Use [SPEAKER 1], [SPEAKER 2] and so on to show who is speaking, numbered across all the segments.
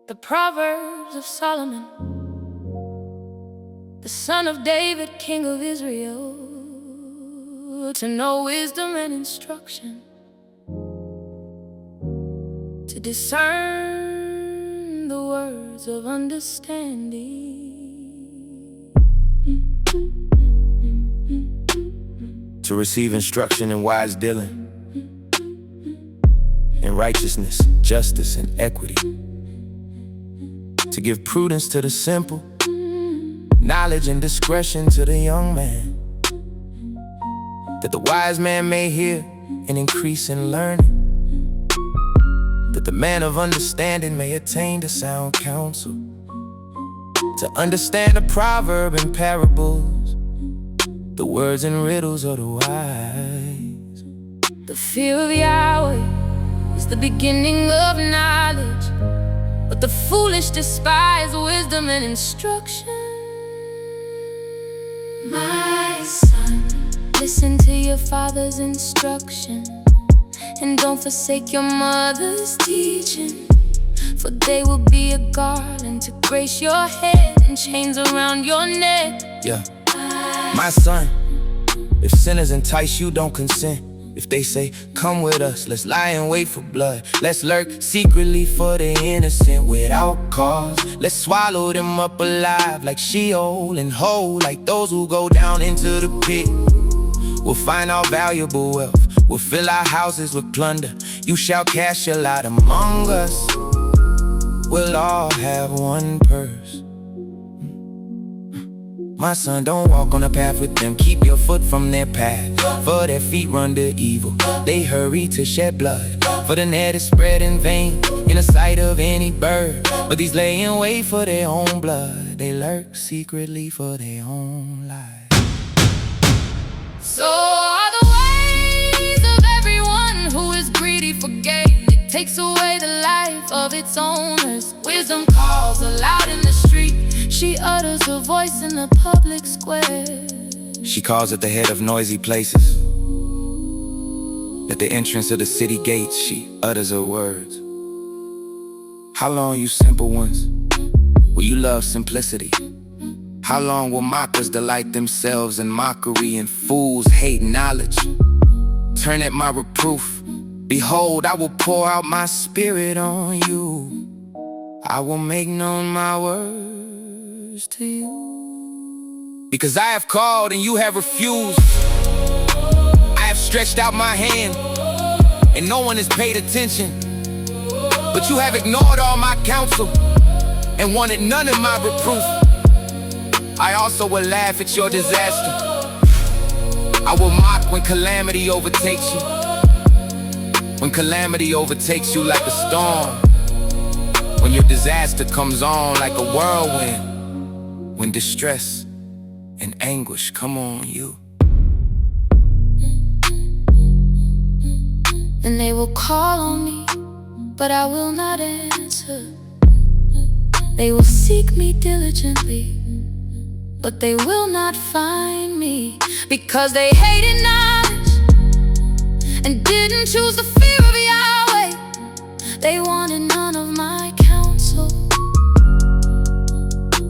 [SPEAKER 1] The Proverbs of Solomon, the son of David, king of Israel, to know wisdom and instruction, to discern the words of understanding,
[SPEAKER 2] to receive instruction in wise dealing, in righteousness, justice, and equity, to give prudence to the simple, knowledge and discretion to the young man, that the wise man may hear and increase in learning, that the man of understanding may attain to sound counsel, to understand the proverb and parables, the words and riddles of the wise.
[SPEAKER 1] The fear of Yahweh is the beginning of knowledge, but the foolish despise wisdom and instruction. My son, listen to your father's instruction, and don't forsake your mother's teaching, for they will be a garland to grace your head and chains around your neck.
[SPEAKER 2] Yeah, my son, if sinners entice you, don't consent. If they say, come with us, let's lie in wait for blood. Let's lurk secretly for the innocent without cause. Let's swallow them up alive like Sheol, and whole like those who go down into the pit. We'll find our valuable wealth, we'll fill our houses with plunder. You shall cast your lot among us, we'll all have one purse. My son, don't walk on a path with them, keep your foot from their path, for their feet run to evil, they hurry to shed blood. For the net is spread in vain in the sight of any bird, but these lay in wait for their own blood, they lurk secretly for their own lives.
[SPEAKER 1] So are the ways of everyone who is greedy for gain. It takes away the life of its owners. Wisdom calls aloud in the street, she utters her voice in the public square.
[SPEAKER 2] She calls at the head of noisy places, at the entrance of the city gates she utters her words. How long, you simple ones, will you love simplicity? How long will mockers delight themselves in mockery, and fools hate knowledge? Turn at my reproof. Behold, I will pour out my spirit on you. I will make known my words to you. Because I have called and you have refused. I have stretched out my hand and no one has paid attention. But you have ignored all my counsel and wanted none of my reproof. I also will laugh at your disaster. I will mock when calamity overtakes you. When calamity overtakes you like a storm. When your disaster comes on like a whirlwind. When distress and anguish come on you.
[SPEAKER 1] And they will call on me, but I will not answer. They will seek me diligently, but they will not find me, because they hated knowledge and didn't choose the fear of Yahweh. They wanted none of my counsel.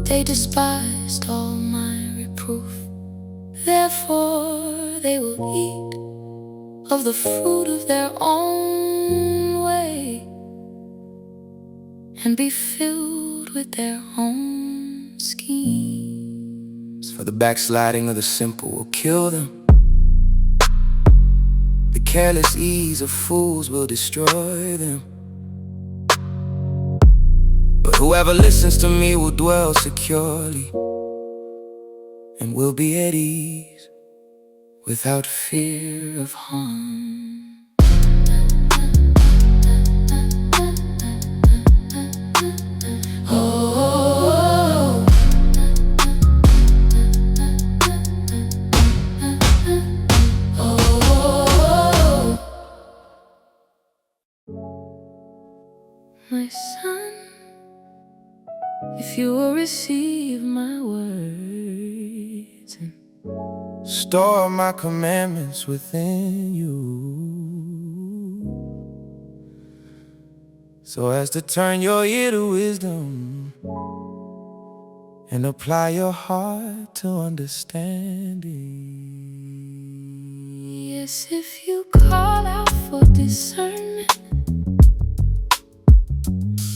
[SPEAKER 1] They despised all my reproof. Therefore they will eat of the fruit of their own way and be filled with their own schemes.
[SPEAKER 2] For the backsliding of the simple will kill them. The careless ease of fools will destroy them. But whoever listens to me will dwell securely and will be at ease without fear of harm.
[SPEAKER 1] My son, if you will receive my words and
[SPEAKER 2] store my commandments within you, so as to turn your ear to wisdom and apply your heart to understanding.
[SPEAKER 1] Yes, if you call out for discernment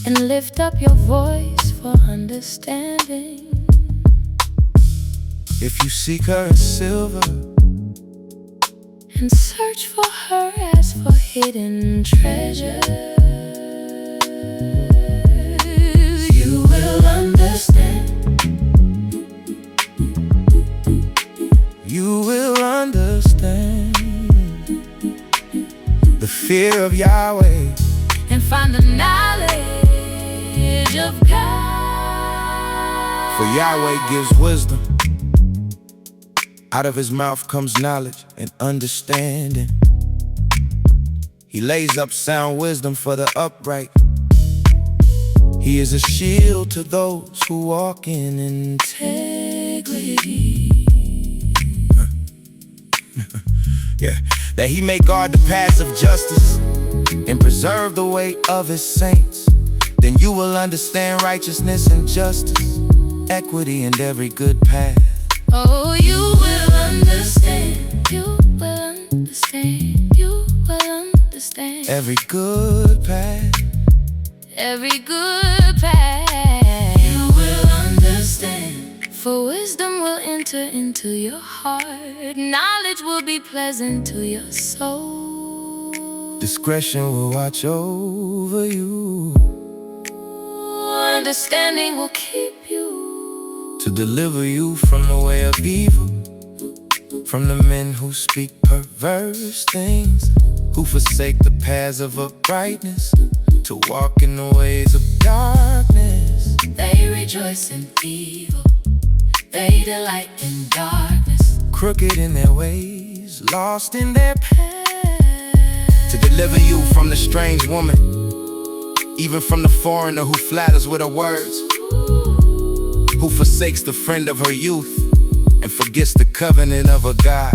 [SPEAKER 1] and lift up your voice for understanding.
[SPEAKER 2] If you seek her as silver
[SPEAKER 1] and search for her as for hidden treasures, you will understand.
[SPEAKER 2] You will understand the fear of Yahweh
[SPEAKER 1] and find the knowledge of God.
[SPEAKER 2] For Yahweh gives wisdom. Out of his mouth comes knowledge and understanding. He lays up sound wisdom for the upright. He is a shield to those who walk in integrity. Yeah, that he may guard the paths of justice and preserve the way of his saints. Then you will understand righteousness and justice, equity and every good path.
[SPEAKER 1] Oh, you will understand, you will understand, you will understand
[SPEAKER 2] every good path,
[SPEAKER 1] every good path. You will understand, for wisdom will enter into your heart, knowledge will be pleasant to your soul,
[SPEAKER 2] discretion will watch over you,
[SPEAKER 1] understanding will keep you,
[SPEAKER 2] to deliver you from the way of evil, from the men who speak perverse things, who forsake the paths of uprightness, to walk in the ways of darkness.
[SPEAKER 1] They rejoice in evil, they delight in darkness,
[SPEAKER 2] crooked in their ways, lost in their path, to deliver you from the strange woman, even from the foreigner who flatters with her words, who forsakes the friend of her youth and forgets the covenant of her God.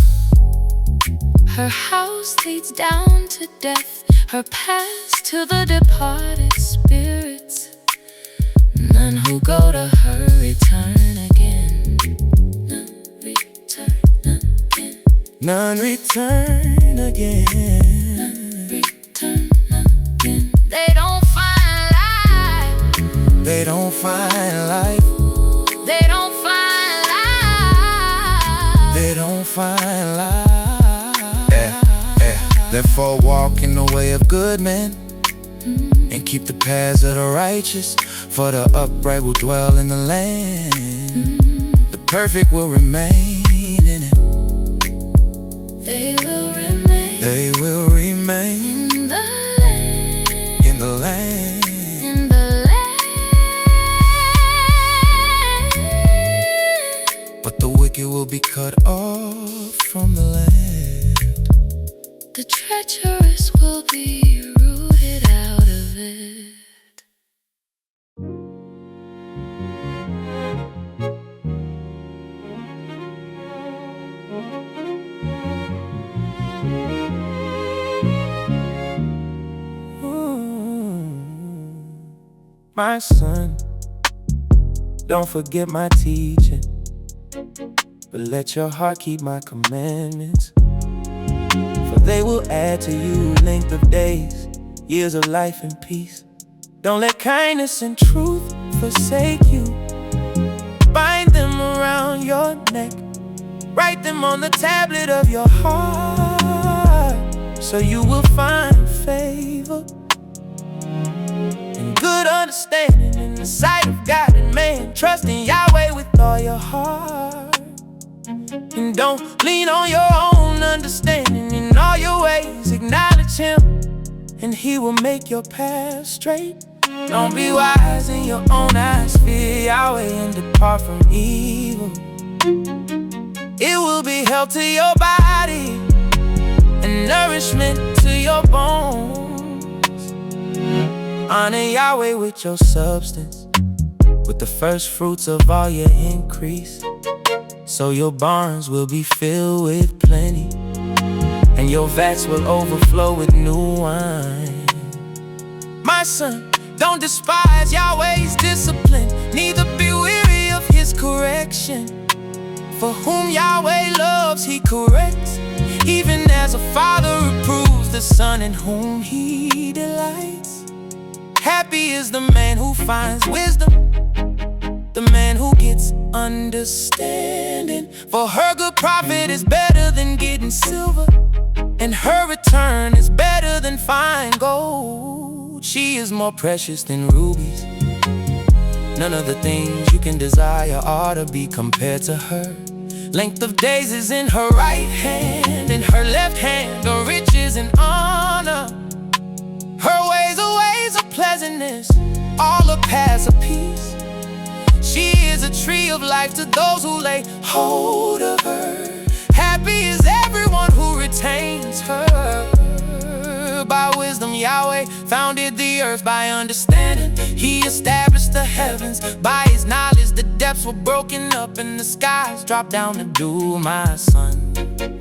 [SPEAKER 1] Her house leads down to death, her paths to the departed spirits. None who go to her return again. None return again.
[SPEAKER 2] None return again.
[SPEAKER 1] None return again. They don't find life.
[SPEAKER 2] They don't find life.
[SPEAKER 1] They don't find life.
[SPEAKER 2] They don't find life. Therefore walk in the way of good men, and keep the paths of the righteous, for the upright will dwell in the land. The perfect will remain in it.
[SPEAKER 1] They will remain.
[SPEAKER 2] They will remain
[SPEAKER 1] in the land.
[SPEAKER 2] In the land.
[SPEAKER 1] In the land.
[SPEAKER 2] But the wicked will be cut off from the land.
[SPEAKER 1] The treacherous will be rooted out of it.
[SPEAKER 2] My son, don't forget my teaching, but let your heart keep my commandments. For they will add to you length of days, years of life and peace. Don't let kindness and truth forsake you. Bind them around your neck, write them on the tablet of your heart, so you will find favor and good understanding in the sight of God and man. Trust in Yahweh with all your heart, and don't lean on your own understanding. In all your ways acknowledge Him, and He will make your path straight. Don't be wise in your own eyes, fear Yahweh and depart from evil. It will be health to your body and nourishment to your bones. Honor Yahweh with your substance, with the first fruits of all your increase, so your barns will be filled with plenty, and your vats will overflow with new wine. My son, Don't despise Yahweh's discipline, neither be weary of his correction. For whom Yahweh loves, he corrects, even as a father reproves the son in whom he delights. Happy is the man who finds wisdom, the man who gets understanding. For her good profit is better than getting silver, and her return is better than fine gold. She is more precious than rubies. None of the things you can desire ought to be compared to her. Length of days is in her right hand, in her left hand are riches and honor. Her ways are ways of pleasantness, all her paths of peace. She is a tree of life to those who lay hold of her. Happy is everyone who retains her. By wisdom Yahweh founded the earth, by understanding he established the heavens. By his knowledge the depths were broken up, and the skies dropped down to dew. My son,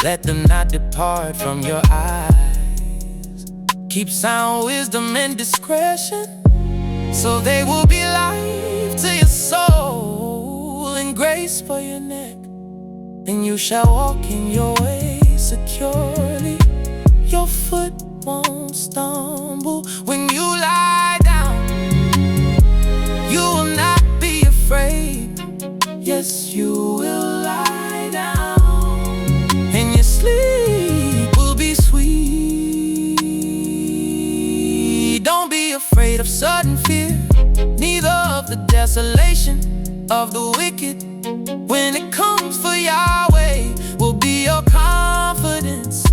[SPEAKER 2] let them not depart from your eyes. Keep sound wisdom and discretion, so they will be life to your soul and grace for your neck. And you shall walk in your way securely. Your foot won't stumble when you lie down. You will not be afraid. Yes, you will lie down, and your sleep will be sweet. Don't be afraid of sudden fear, neither of the desolation of the wicked. When it comes, for Yahweh will be your confidence,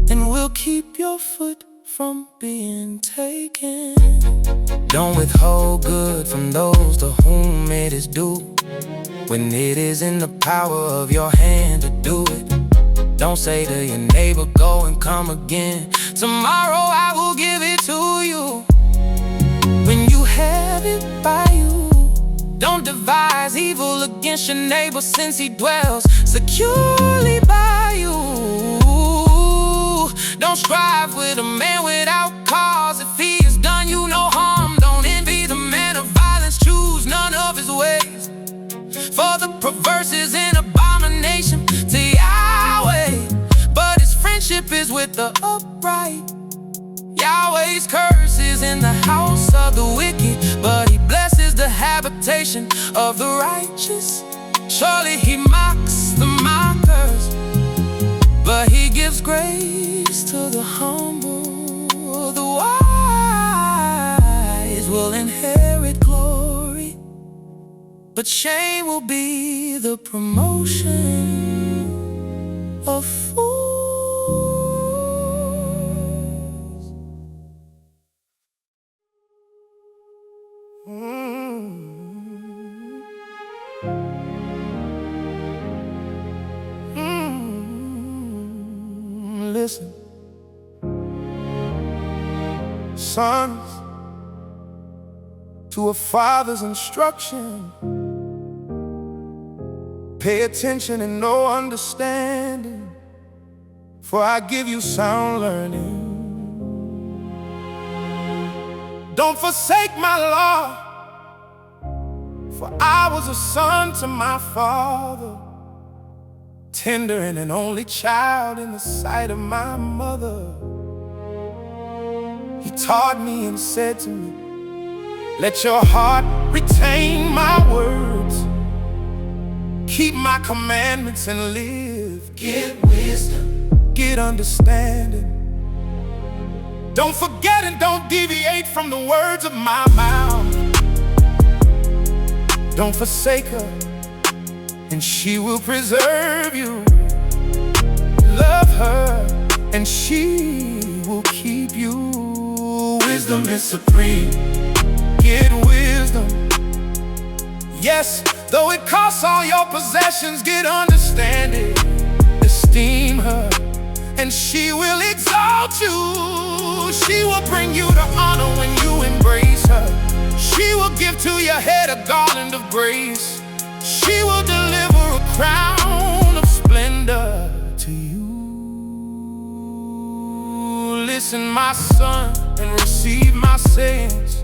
[SPEAKER 2] and will keep your foot from being taken. Don't withhold good from those to whom it is due, when it is in the power of your hand to do it. Don't say to your neighbor, go and come again, tomorrow I will give it to you, when you have it by you. Don't devise evil against your neighbor, since he dwells securely by you. Don't strive with a man without cause, if he has done you no harm. Don't envy the man of violence, choose none of his ways, for the perverse is an abomination to Yahweh, but his friendship is with the upright. Yahweh's curse is in the house of the wicked, but he blesses the habitation of the righteous. Surely he mocks the mockers, but he gives grace to the humble. The wise will inherit glory, but shame will be the promotion of fools. Listen, sons, to a father's instruction, pay attention and no understanding, for I give you sound learning. Don't forsake my law, for I was a son to my father, tender and an only child in the sight of my mother. He taught me and said to me, let your heart retain my words, keep my commandments and live. Get wisdom, get understanding. Don't forget and don't deviate from the words of my mouth. Don't forsake her, and she will preserve you. Love her, and she will keep you. Wisdom is supreme, get wisdom. Yes, though it costs all your possessions, get understanding. Esteem her, and she will exalt you. She will bring you to honor when you embrace her. She will give to your head a garland of grace. She will deliver a crown of splendor to you. Listen, my son, and receive my sayings.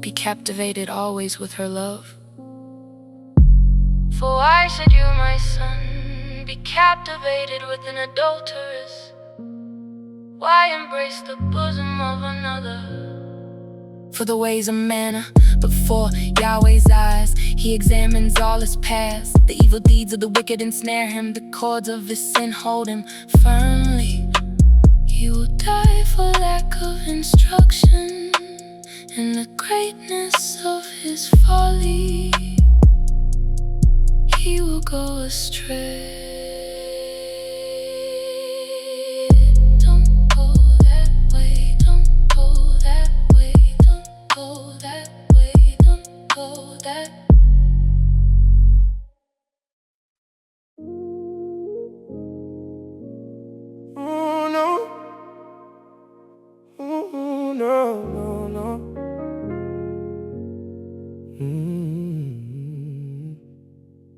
[SPEAKER 1] be captivated always with her love? For why should you, my son, be captivated with an adulteress? Why embrace the bosom of another? For the ways of man are before Yahweh's eyes. He examines all his past. The evil deeds of the wicked ensnare him. The cords of his sin hold him firmly. He will die for lack of instruction in the greatness of his folly. He will go astray. Don't go that way, don't go that way, don't go that way, don't go that.
[SPEAKER 3] Oh no, oh no, no, no.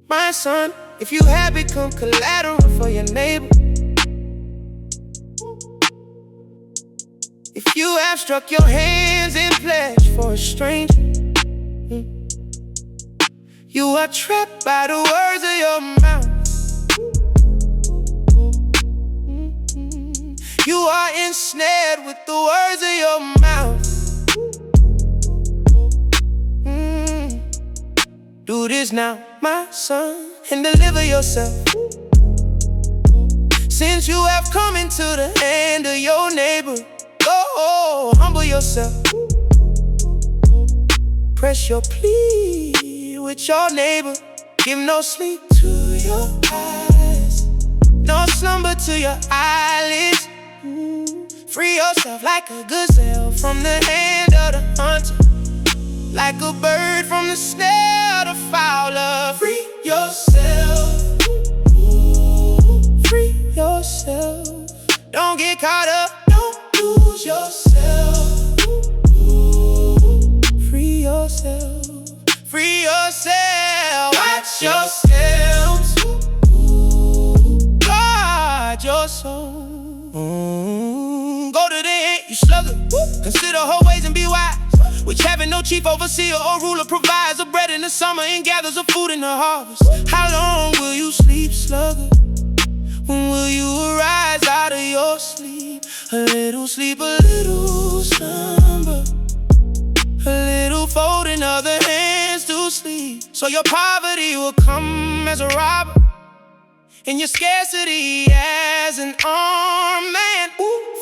[SPEAKER 3] My son, if you have become collateral for your neighbor, if you have struck your hands in pledge for a stranger, you are trapped by the words of your mouth. You are ensnared with the words of your mouth. Do this now, my son, and deliver yourself. Since you have come into the hand of your neighbor, go humble yourself. Press your plea with your neighbor. Give no sleep to your eyes, no slumber to your eyelids. Free yourself like a gazelle from the hand of the hunter, like a bird from the snare of the fowler. Free yourself, free yourself. Don't get caught up, don't lose yourself. Free yourself, free yourself. Watch your steps, guard your soul. Go to the end, you sluggard. Consider her ways and be wise, which having no chief overseer or ruler provides a bread in the summer and gathers a food in the harvest. How long will you sleep, sluggard? When will you arise out of your sleep? A little sleep, a little slumber, a little folding of the hands to sleep. So your poverty will come as a robber, and your scarcity as an armed man.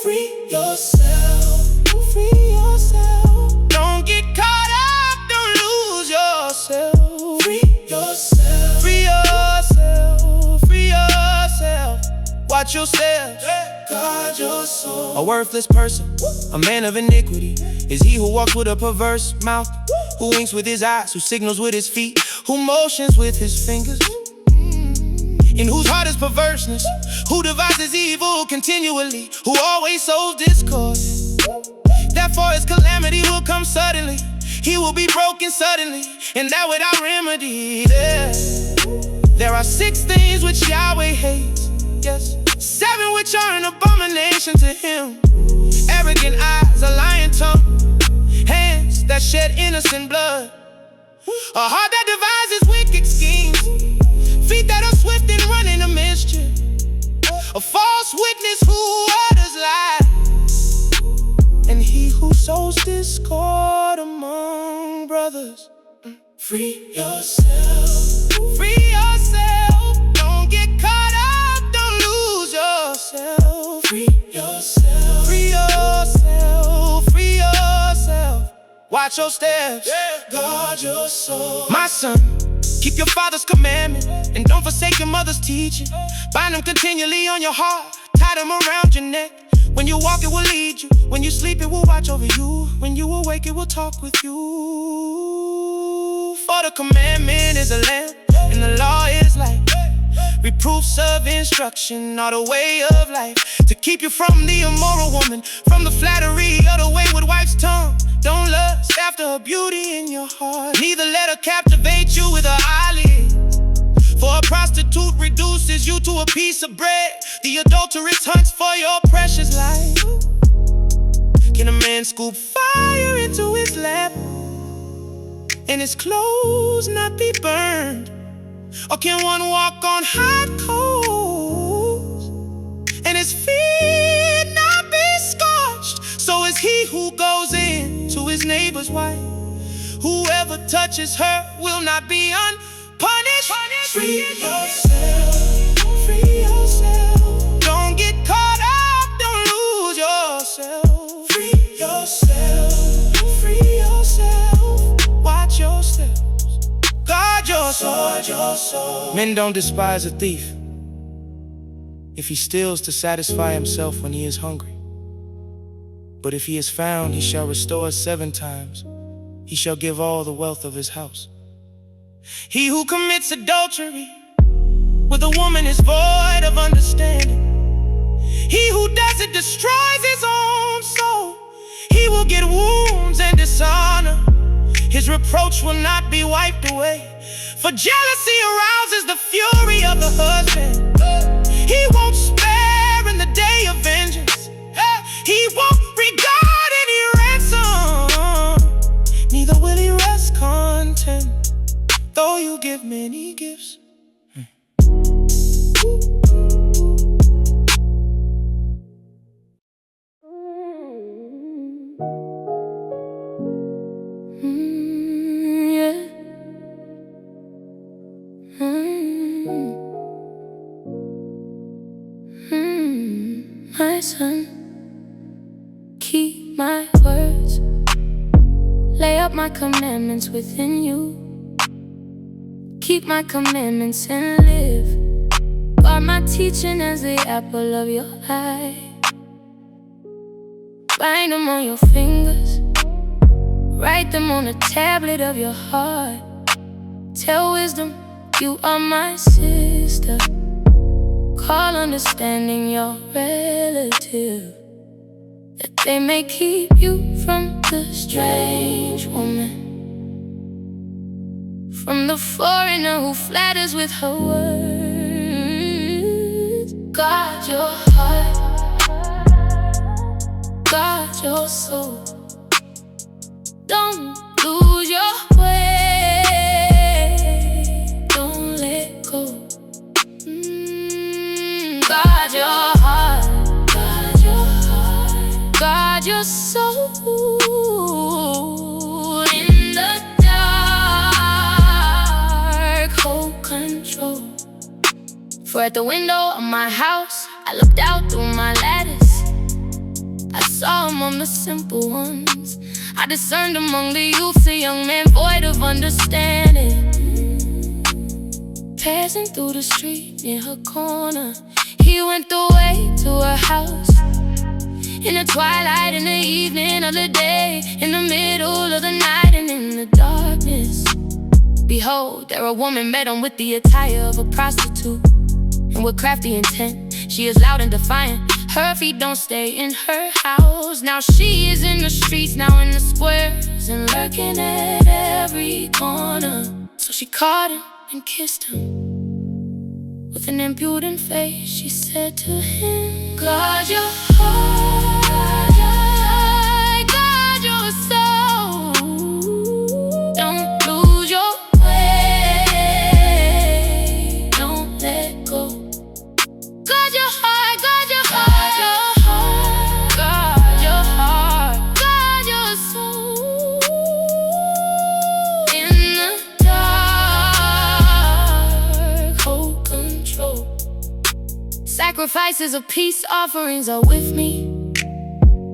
[SPEAKER 3] Free yourself, free yourself. Don't get caught up, don't lose yourself. Free yourself, free yourself, free yourself. Watch yourself, guard your soul. A worthless person, a man of iniquity, is he who walks with a perverse mouth, who winks with his eyes, who signals with his feet, who motions with his fingers, in whose heart is perverseness, who devises evil continually, who always sows discord. Therefore his calamity will come suddenly, he will be broken suddenly, and that without remedy. There are 6 things which Yahweh hates, yes, 7 which are an abomination to him: arrogant eyes, a lying tongue, hands that shed innocent blood, a heart that devises wicked schemes, feet that are swift in running to mischief, a false witness who utters lies, and he who sows discord among brothers. Free yourself, free yourself. Don't get caught up, don't lose yourself. Free yourself, free yourself, free yourself. Watch your steps, guard your soul. My son, keep your father's commandment, and don't forsake your mother's teaching. Bind them continually on your heart, tie them around your neck. When you walk, it will lead you. When you sleep, it will watch over you. When you awake, it will talk with you. For the commandment is a lamp, and the law is light. Reproofs of instruction are the way of life, to keep you from the immoral woman, from the flattery of the wayward wife's tongue. Don't lust after her beauty in your heart, neither let her captivate you with her eyelids. For a prostitute reduces you to a piece of bread, the adulteress hunts for your precious life. Can a man scoop fire into his lap, and his clothes not be burned? Or can one walk on hot coals and his feet not be scorched? So is he who goes in to his neighbor's wife. Whoever touches her will not be unpunished. Free yourself, free yourself. Don't get caught up, don't lose yourself. Free yourself, free yourself. Watch your steps, guard your soul. Men don't despise a thief if he steals to satisfy himself when he is hungry. But if he is found, he shall restore 7 times. He shall give all the wealth of his house. He who commits adultery with a woman is void of understanding. He who does it destroys his own soul. He will get wounds and dishonor. His reproach will not be wiped away. For jealousy arouses the fury of the husband. He won't spare in the day of vengeance. He won't regard any ransom. Neither will he rest content, though you give many gifts.
[SPEAKER 1] My son, keep my words, lay up my commandments within you. Keep my commandments and live. Guard my teaching as the apple of your eye. Bind them on your fingers, write them on the tablet of your heart. Tell wisdom you are my sister. Call understanding your relative, that they may keep you from the strange woman, from the foreigner who flatters with her words. Guard your heart, guard your soul. Don't lose your way, don't let go. Guard your heart, guard your heart, guard your soul. In the dark, hold control. For at the window of my house, I looked out through my lattice. I saw among the simple ones, I discerned among the youths a young man void of understanding. Passing through the street near her corner, he went the way to her house. In the twilight, in the evening of the day, in the middle of the night, and in the darkness, behold, there a woman met him with the attire of a prostitute. And with crafty intent, she is loud and defiant. Her feet don't stay in her house. Now she is in the streets, now in the squares, and lurking at every corner. So she caught him and kissed him. With an impudent face, she said to him, guard your heart, guard your soul. Don't lose your way, don't let go. Guard your heart, guard your heart, guard your heart, guard your soul. In the dark, hold control. Sacrifices of peace offerings are with me.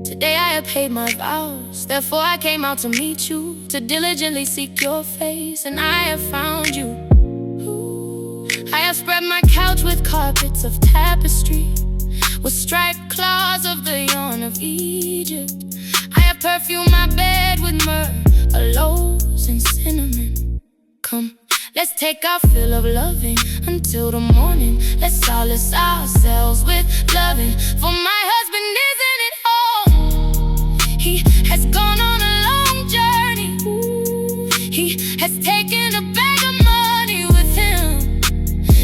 [SPEAKER 1] Today I have paid my vows, therefore I came out to meet you, to diligently seek your face, and I have found you. I have spread my couch with carpets of tapestry, with striped cloths of the yarn of Egypt. I have perfumed my bed with myrrh, aloes, and cinnamon. Come, let's take our fill of loving until the morning. Let's solace ourselves with loving, for my husband isn't at home. He has gone on a long journey. He has taken a bag of money with him.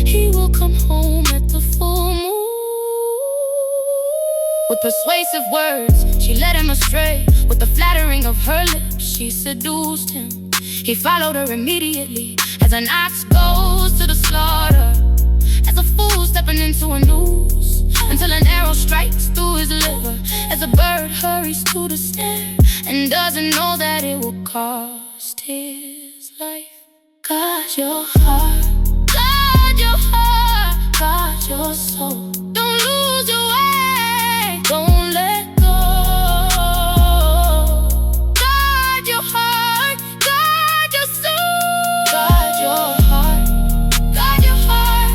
[SPEAKER 1] He will come home at the full moon. With persuasive words, she led him astray. With the flattering of her lips, she seduced him. He followed her immediately, as an ox goes to the slaughter, as a fool stepping into a noose, until an arrow strikes through his liver, as a bird hurries to the snare and doesn't know that it will cost his life. Guard your heart, guard your heart, guard your soul. Don't lose your way, don't let go. Guard your heart, guard your soul. Guard your heart, guard your heart,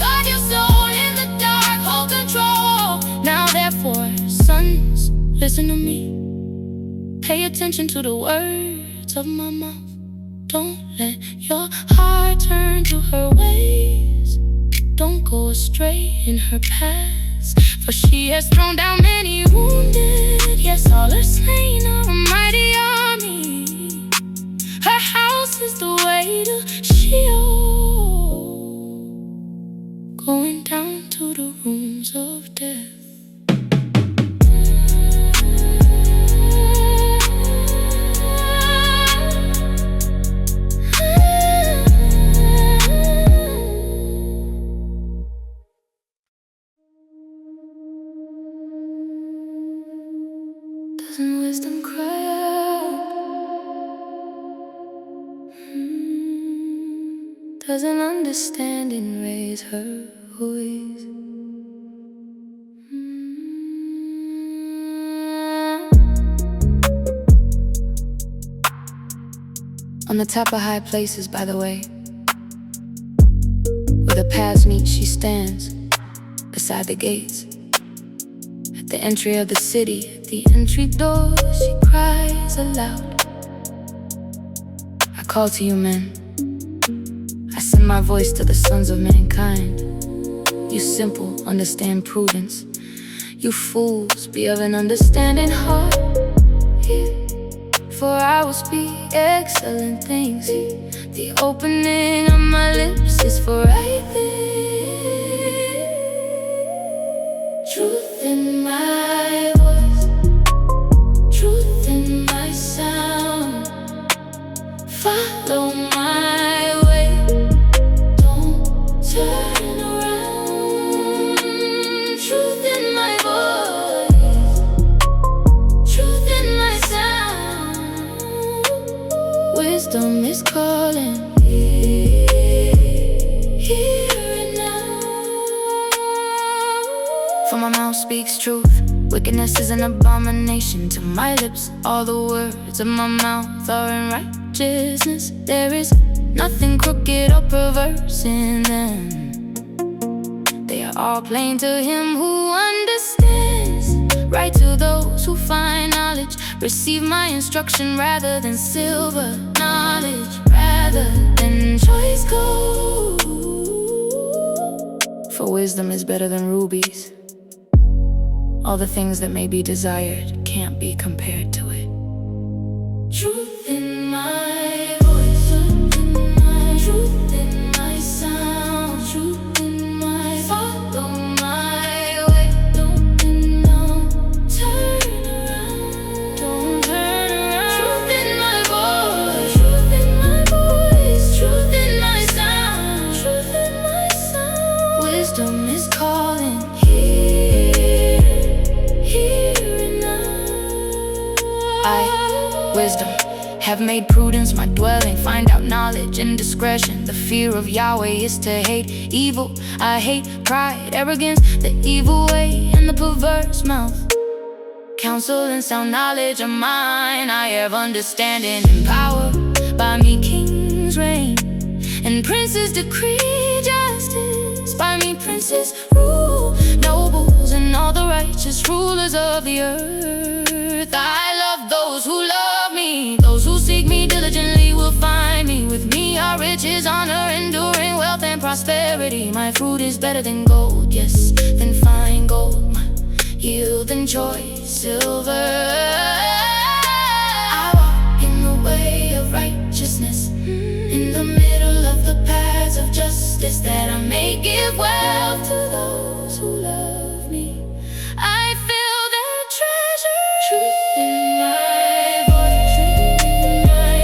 [SPEAKER 1] guard your soul in the dark, hold control. Now therefore, sons, listen to me. Pay attention to the words of my mouth. Don't let your heart turn to her ways. Don't go astray in her paths, for she has thrown down many wounded. Yes, all her slain are a mighty army. Her house is the way to Sheol, going down to the rooms of death. Doesn't wisdom cry out? Doesn't understanding raise her voice? On the top of high places, by the way, where the paths meet, she stands beside the gates. At the entry of the city, at the entry door, she cries aloud. I call to you men, I send my voice to the sons of mankind. You simple, understand prudence. You fools, be of an understanding heart. Hear, for I will speak excellent things. Hear, the opening of my lips is for right there. Truth in my voice, truth in my sound. Follow my way, don't turn around. Truth in my voice, truth in my sound. Wisdom is calling, here and now. For my mouth speaks truth. Wickedness is an abomination to my lips. All the words of my mouth are in righteousness. There is nothing crooked or perverse in them. They are all plain to him who understands. Right to those who find knowledge. Receive my instruction rather than silver. Knowledge rather than choice gold. For wisdom is better than rubies. All the things that may be desired can't be compared to it. Truth in my voice, truth in my sound, truth in my follow my way. Don't turn around, don't turn around. Truth in my voice, truth in my voice, truth in my sound, truth in my sound. Wisdom is calling, here and now. I, wisdom, have made prudence my dwelling. Find out knowledge and discretion. The fear of Yahweh is to hate evil. I hate pride, arrogance, the evil way, and the perverse mouth. Counsel and sound knowledge are mine. I have understanding and power. By me kings reign, and princes decree justice. By me princes rule, nobles and all the righteous rulers of the earth. I love those who love me. Those who seek me diligently will find me. With me are riches, honor, enduring wealth and prosperity. My fruit is better than gold, yes, than fine gold. My yield and choice silver. I walk in the way of righteousness, in the middle of the paths of justice, that I may give wealth to those who love me. I feel their treasure. Truth in my voice,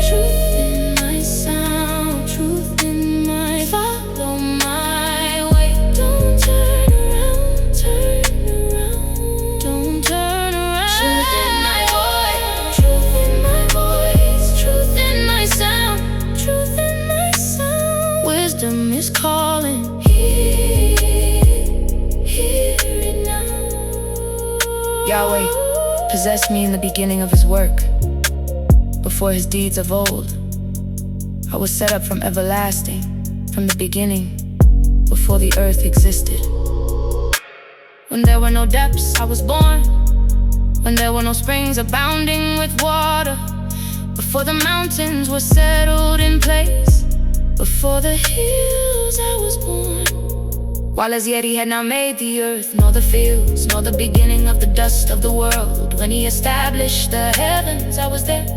[SPEAKER 1] truth in Yahweh possessed me in the beginning of his work, before his deeds of old. I was set up from everlasting, from the beginning, before the earth existed. When there were no depths, I was born. When there were no springs abounding with water, before the mountains were settled in place, before the hills I was born. While as yet he had not made the earth, nor the fields, nor the beginning of the dust of the world. When he established the heavens, I was there.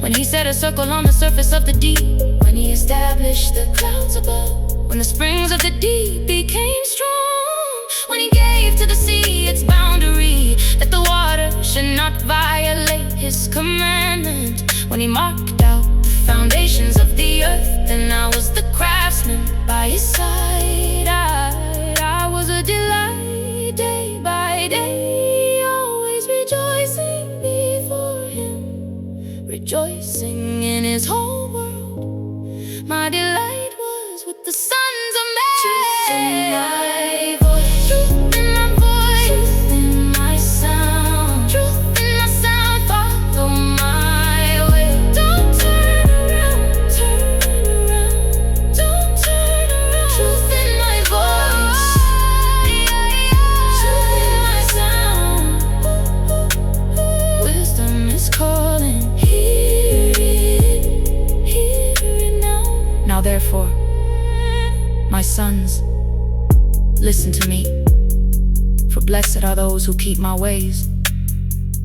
[SPEAKER 1] When he set a circle on the surface of the deep, when he established the clouds above, when the springs of the deep became strong, when he gave to the sea its boundary, that the water should not violate his commandment, when he marked out the foundations of the earth, then I was the craftsman by his side. I was a delight day by day, always rejoicing before him, rejoicing in his whole world. My delight was with the sons of men. Truth in my voice, truth in my voice, truth in my sound, truth in my sound. Follow my way. Don't turn around, don't turn around. Truth in my voice, truth in my sound. Wisdom is calling. Hear it now. Now therefore, my sons, listen to me, for blessed are those who keep my ways.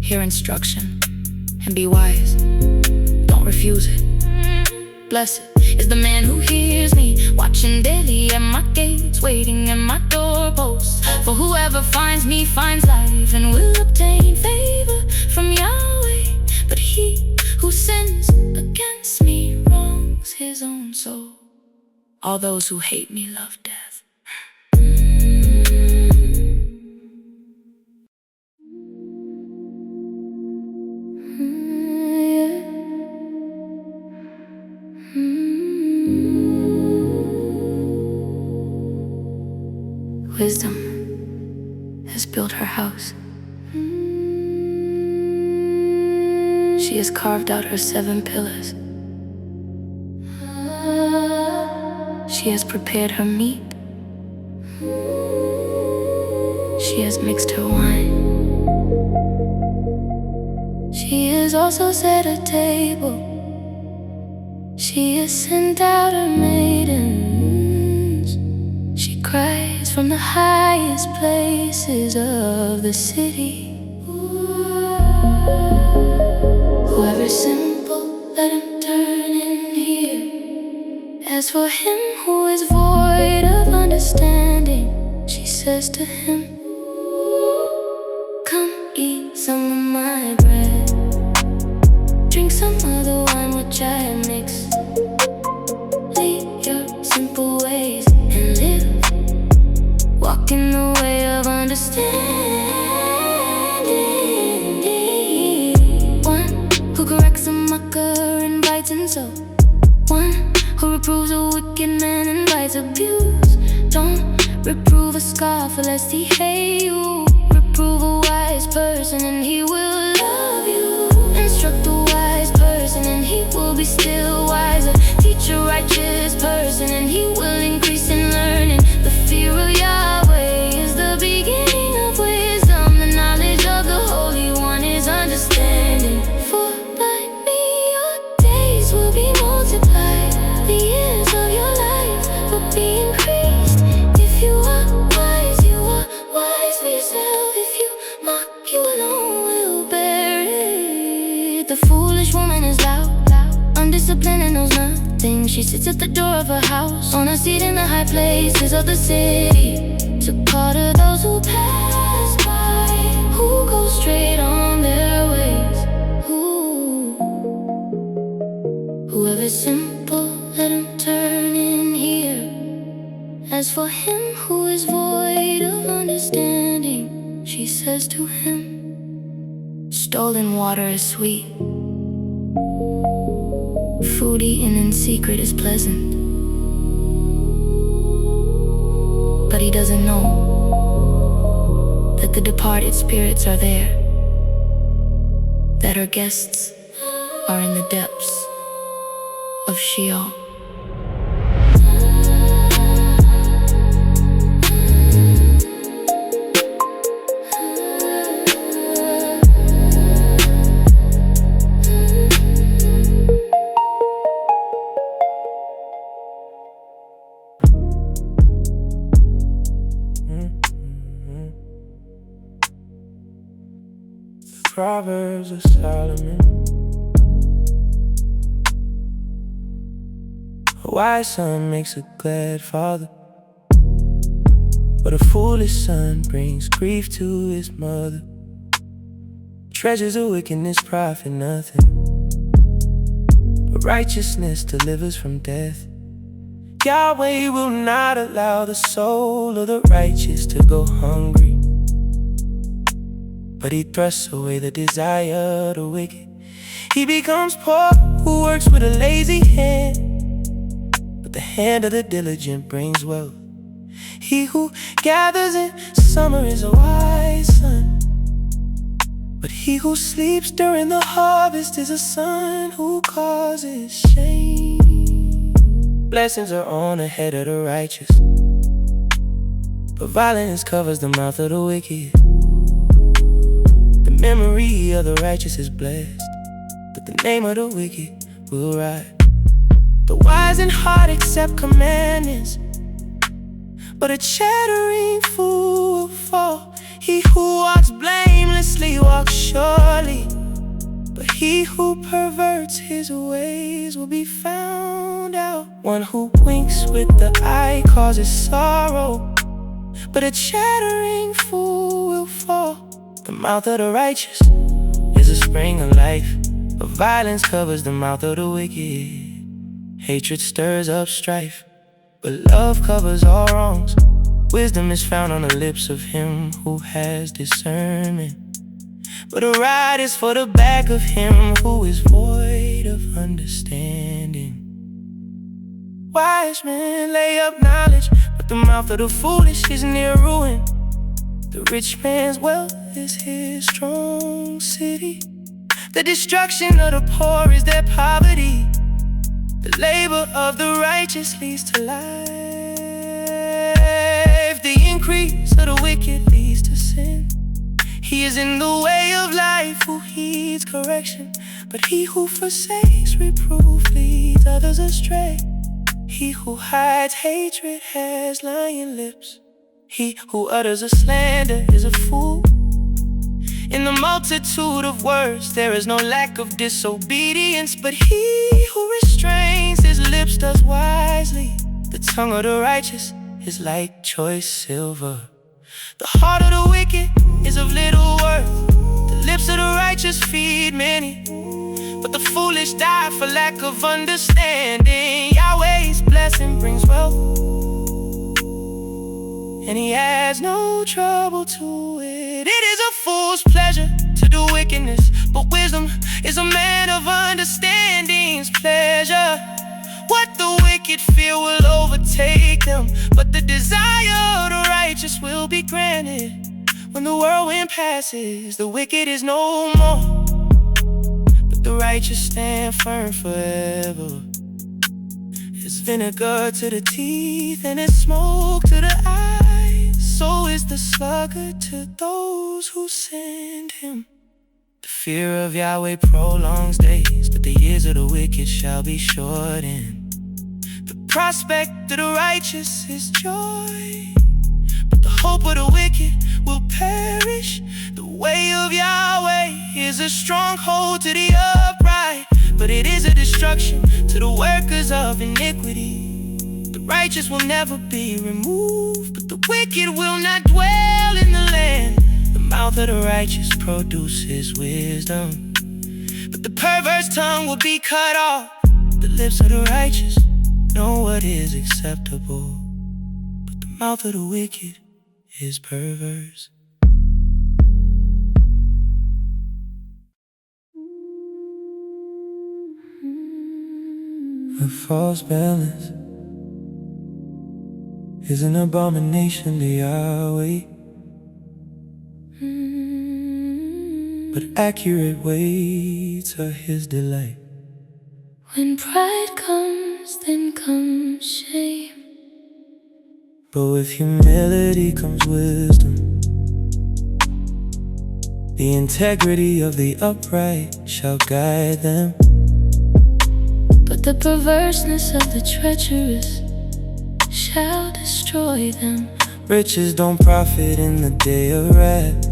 [SPEAKER 1] Hear instruction and be wise. Don't refuse it. Blessed is the man who hears me, watching daily at my gates, waiting at my doorposts. For whoever finds me finds life and will obtain favor from Yahweh. But he who sins against me wrongs his own soul. All those who hate me love death. Wisdom has built her house. She has carved out her 7 pillars. She has prepared her meat. She has mixed her wine. She has also set a table. She has sent out her maidens. She cries from the highest places of the city. Whoever's simple, let him turn in here. As for him who is void of understanding, she says to him, come eat some of my bread, drink some of the wine which I have mixed. Leave your simple ways and live, walk in the way of understanding. One who corrects a mocker, invites insult. One who reproves a wicked man, invites abuse. Don't reprove a scoffer lest he hate you. Reprove a wise person and he will love you. Instruct a wise person and he will be still wiser. Teach a righteous person and he will increase in learning. The fear of Yahweh is the beginning of wisdom. The knowledge of the Holy One is understanding. For by me your days will be multiplied, the years of your life will be increased. If you are wise for yourself. If you mock, you alone will bear it. The foolish woman is loud, undisciplined and knows nothing. She sits at the door of her house, on a seat in the high places of the city, to call to those who pass by, who go straight on their ways. Whoever's simple, let him turn in here. As for him who is void of understanding, she says to him, stolen water is sweet, food eaten in secret is pleasant. But he doesn't know that the departed spirits are there, that her guests are in the depths of Sheol.
[SPEAKER 3] Proverbs of Solomon. A wise son makes a glad father, but a foolish son brings grief to his mother. Treasures of wickedness profit nothing, but righteousness delivers from death. Yahweh will not allow the soul of the righteous to go hungry, but he thrusts away the desire of the wicked. He becomes poor who works with a lazy hand, but the hand of the diligent brings wealth. He who gathers in summer is a wise son, but he who sleeps during the harvest is a son who causes shame. Blessings are on the head of the righteous, but violence covers the mouth of the wicked. The memory of the righteous is blessed, but the name of the wicked will rot. The wise in heart accept commandments, but a chattering fool will fall. He who walks blamelessly walks surely, but he who perverts his ways will be found out. One who winks with the eye causes sorrow, but a chattering fool will fall. The mouth of the righteous is a spring of life, but violence covers the mouth of the wicked. Hatred stirs up strife, but love covers all wrongs. Wisdom is found on the lips of him who has discernment, but a rod is for the back of him who is void of understanding. Wise men lay up knowledge, but the mouth of the foolish is near ruin. The rich man's wealth is his strong city. The destruction of the poor is their poverty. The labor of the righteous leads to life. The increase of the wicked leads to sin. He is in the way of life who heeds correction, but he who forsakes reproof leads others astray. He who hides hatred has lying lips. He who utters a slander is a fool. In the multitude of words there is no lack of disobedience, but he who restrains his lips does wisely. The tongue of the righteous is like choice silver. The heart of the wicked is of little worth. The lips of the righteous feed many, but the foolish die for lack of understanding. Yahweh's blessing brings wealth, and he adds no trouble to it. It is a fool's pleasure to do wickedness, but wisdom is a man of understanding's pleasure. What the wicked fear will overtake them, but the desire of the righteous will be granted. When the whirlwind passes, the wicked is no more, but the righteous stand firm forever. It's vinegar to the teeth and it's smoke to the eyes. So is the sluggard to those who send him. The fear of Yahweh prolongs days, but the years of the wicked shall be shortened. The prospect of the righteous is joy, but the hope of the wicked will perish. The way of Yahweh is a stronghold to the upright, but it is a destruction to the workers of iniquity. The righteous will never be removed, but the wicked will not dwell in the land. The mouth of the righteous produces wisdom, but the perverse tongue will be cut off. The lips of the righteous know what is acceptable, but the mouth of the wicked is perverse. A false balance is an abomination to Yahweh. but accurate weights are his delight.
[SPEAKER 1] When pride comes, then comes shame.
[SPEAKER 3] But with humility comes wisdom. The integrity of the upright shall guide them.
[SPEAKER 1] But the perverseness of the treacherous shall destroy them.
[SPEAKER 3] Riches don't profit in the day of wrath,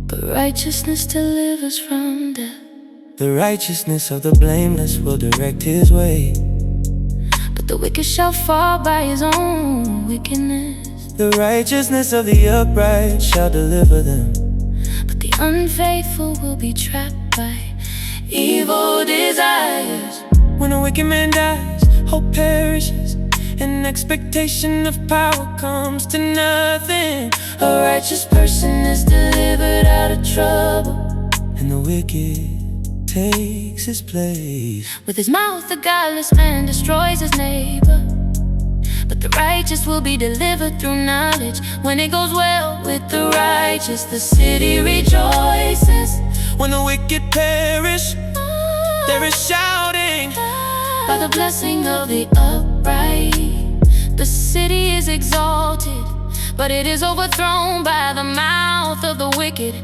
[SPEAKER 1] but righteousness delivers from death.
[SPEAKER 3] the righteousness of the blameless will direct his way.
[SPEAKER 1] But the wicked shall fall by his own wickedness.
[SPEAKER 3] The righteousness of the upright shall deliver them.
[SPEAKER 1] But the unfaithful will be trapped by evil desires.
[SPEAKER 3] When a wicked man dies, hope perishes, and expectation of power comes to nothing.
[SPEAKER 1] A righteous person is delivered out of trouble,
[SPEAKER 3] And the wicked takes his place.
[SPEAKER 1] with his mouth the godless man destroys his neighbor, but the righteous will be delivered through knowledge. When it goes well with the righteous, the city rejoices.
[SPEAKER 3] When the wicked perish, there is shouting.
[SPEAKER 1] By the blessing of the upright, the city is exalted, but it is overthrown by the mouth of the wicked.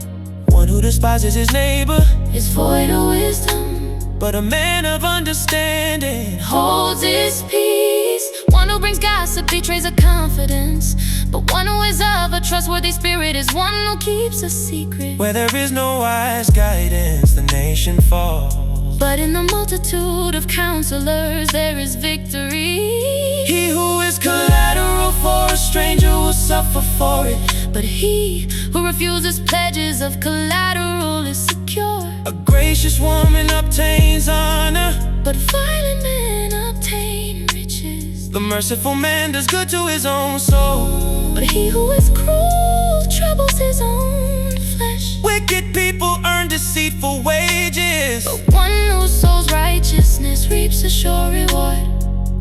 [SPEAKER 3] One who despises his neighbor
[SPEAKER 1] Is void of wisdom,
[SPEAKER 3] but a man of understanding.
[SPEAKER 1] holds his peace. One who brings gossip betrays a confidence, but one who is of a trustworthy spirit is one who keeps a secret.
[SPEAKER 3] Where there is no wise guidance, the nation falls.
[SPEAKER 1] But in the multitude of counselors there is victory.
[SPEAKER 3] He who is collateral for a stranger will suffer for it.
[SPEAKER 1] But he who refuses pledges of collateral is secure.
[SPEAKER 3] A gracious woman obtains honor,
[SPEAKER 1] But violent men obtain riches.
[SPEAKER 3] the merciful man does good to his own soul.
[SPEAKER 1] But he who is cruel troubles his own flesh.
[SPEAKER 3] Wicked people earn deceitful wages.
[SPEAKER 1] But one who sows righteousness reaps a sure reward.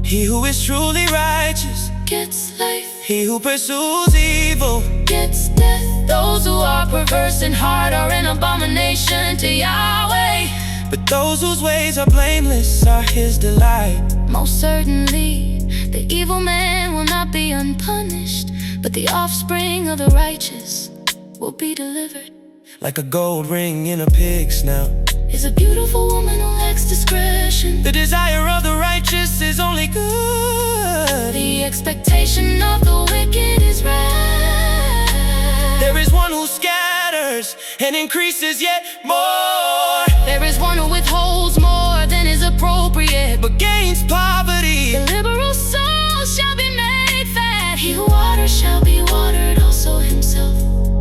[SPEAKER 3] He who is truly righteous,
[SPEAKER 1] Gets life,
[SPEAKER 3] he who pursues evil,
[SPEAKER 1] gets death. Those who are perverse in heart are an abomination to Yahweh.
[SPEAKER 3] but those whose ways are blameless are his delight.
[SPEAKER 1] Most certainly, the evil man will not be unpunished, but the offspring of the righteous will be delivered.
[SPEAKER 3] Like a gold ring in a pig's snout,
[SPEAKER 1] Is a beautiful woman who lacks discretion.
[SPEAKER 3] the desire of the righteous is only good.
[SPEAKER 1] The expectation of the wicked is wrath.
[SPEAKER 3] There is one who scatters and increases yet more,
[SPEAKER 1] There is one who withholds more than is appropriate,
[SPEAKER 3] but gains poverty.
[SPEAKER 1] the liberal soul shall be made fat. He who waters shall be watered also himself.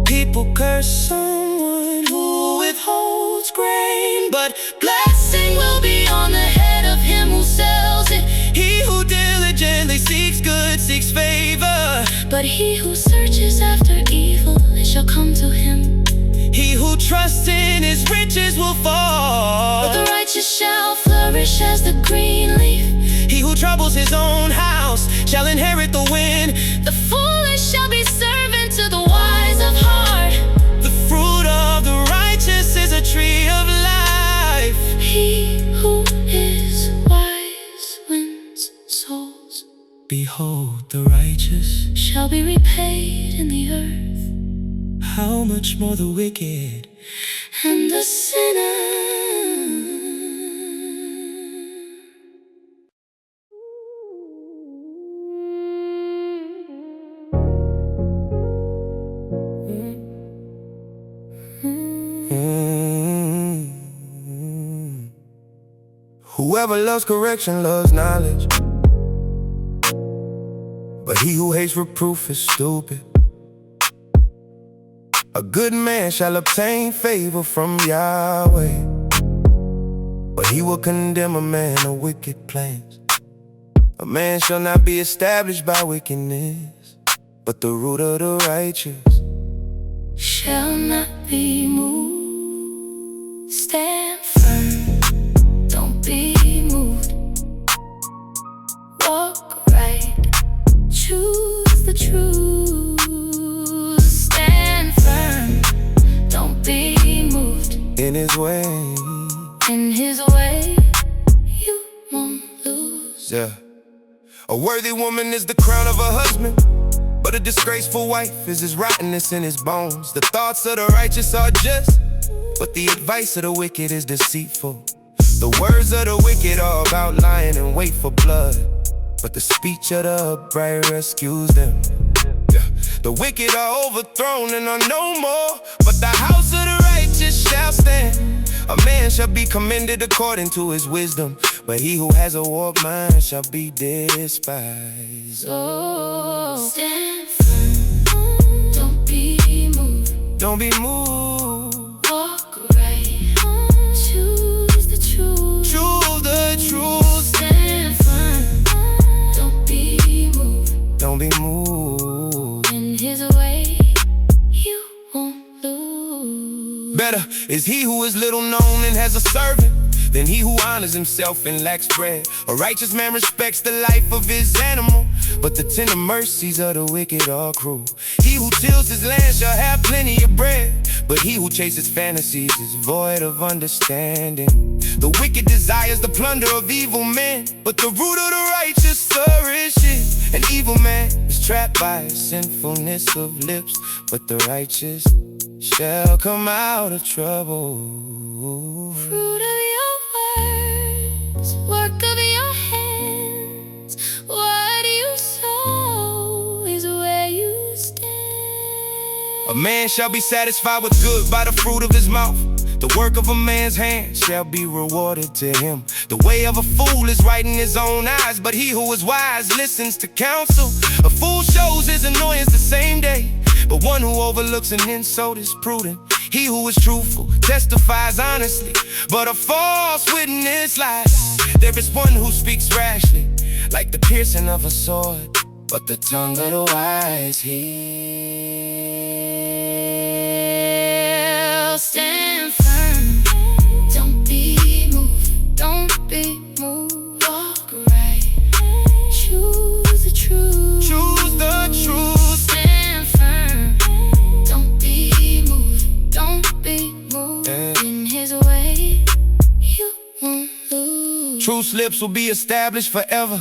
[SPEAKER 3] People curse someone who withholds grain, but
[SPEAKER 1] Blessing will be on the head of him who sells it.
[SPEAKER 3] he who diligently seeks good seeks favor.
[SPEAKER 1] But he who searches after evil, it shall come to him.
[SPEAKER 3] He who trusts in his riches will fall.
[SPEAKER 1] But the righteous shall flourish as the green leaf.
[SPEAKER 3] He who troubles his own house shall inherit the wind.
[SPEAKER 1] The foolish shall be servant to the wise of heart.
[SPEAKER 3] The fruit of the righteous is a tree of life.
[SPEAKER 1] He who is wise wins souls.
[SPEAKER 3] Behold, the righteous,
[SPEAKER 1] Shall be repaid in the earth,
[SPEAKER 3] how much more the wicked.
[SPEAKER 1] and the sinner.
[SPEAKER 2] Whoever loves correction loves knowledge, but he who hates reproof is stupid. A good man shall obtain favor from Yahweh, but he will condemn a man of wicked plans. A man shall not be established by wickedness, but the root of the righteous
[SPEAKER 1] Shall not be moved. Stand firm, don't be moved. Walk right, choose the truth. Stand firm, don't be
[SPEAKER 3] Yeah. A worthy woman is the crown of her husband, but a disgraceful wife is his rottenness in his bones. The thoughts of the righteous are just, but the advice of the wicked is deceitful. The words of the wicked are about lying and wait for blood, but the speech of the upright rescues them. Yeah. The wicked are overthrown and are no more, but the house of the righteous shall stand. A man shall be commended according to his wisdom, but he who has a warped mind shall be despised.
[SPEAKER 1] Oh, stand firm, don't be moved.
[SPEAKER 3] Don't be moved.
[SPEAKER 1] Walk right, choose the truth.
[SPEAKER 3] Choose the truth.
[SPEAKER 1] Stand firm, don't be moved.
[SPEAKER 3] Don't be moved.
[SPEAKER 1] In his way, you won't lose.
[SPEAKER 3] Better is he who is little known and has a servant than he who honors himself and lacks bread. A righteous man respects the life of his animal, but the tender mercies of the wicked are cruel. He who tills his land shall have plenty of bread, but he who chases fantasies is void of understanding. The wicked desires the plunder of evil men, but the root of the righteous flourishes. An evil man is trapped by a sinfulness of lips, but the righteous shall come out of trouble.
[SPEAKER 1] Fruit of your words, work of your hands. What you sow is where you stand.
[SPEAKER 3] A man shall be satisfied with good by the fruit of his mouth. The work of a man's hand shall be rewarded to him. The way of a fool is right in his own eyes, but he who is wise listens to counsel. A fool shows his annoyance the same day, but one who overlooks an insult is prudent. He who is truthful testifies honestly, but a false witness lies. There is one who speaks rashly, like the piercing of a sword, but the tongue of the wise heals.
[SPEAKER 1] Stand firm, don't be moved. Don't be moved. Walk right, choose the truth.
[SPEAKER 3] Choose the truth.
[SPEAKER 1] Stand firm, don't be moved. Don't be moved. In his way, you won't lose.
[SPEAKER 3] Truth's lips will be established forever,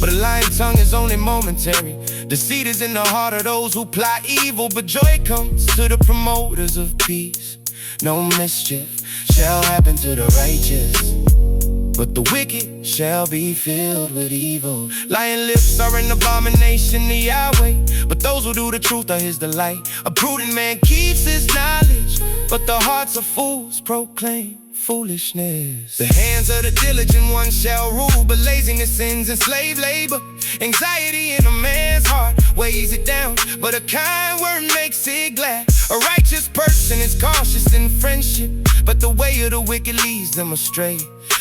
[SPEAKER 3] but a lying tongue is only momentary. Deceit is in the heart of those who plot evil, but joy comes to the promoters of peace. No mischief shall happen to the righteous, but the wicked shall be filled with evil. Lying lips are an abomination to Yahweh, but those who do the truth are his delight. A prudent man keeps his knowledge, but the hearts of fools proclaim foolishness. The hands of the diligent one shall rule, but laziness sins and slave labor. Anxiety in a man's heart weighs it down, but a kind word makes it glad. A righteous person is cautious in friendship, but the way of the wicked leads them astray.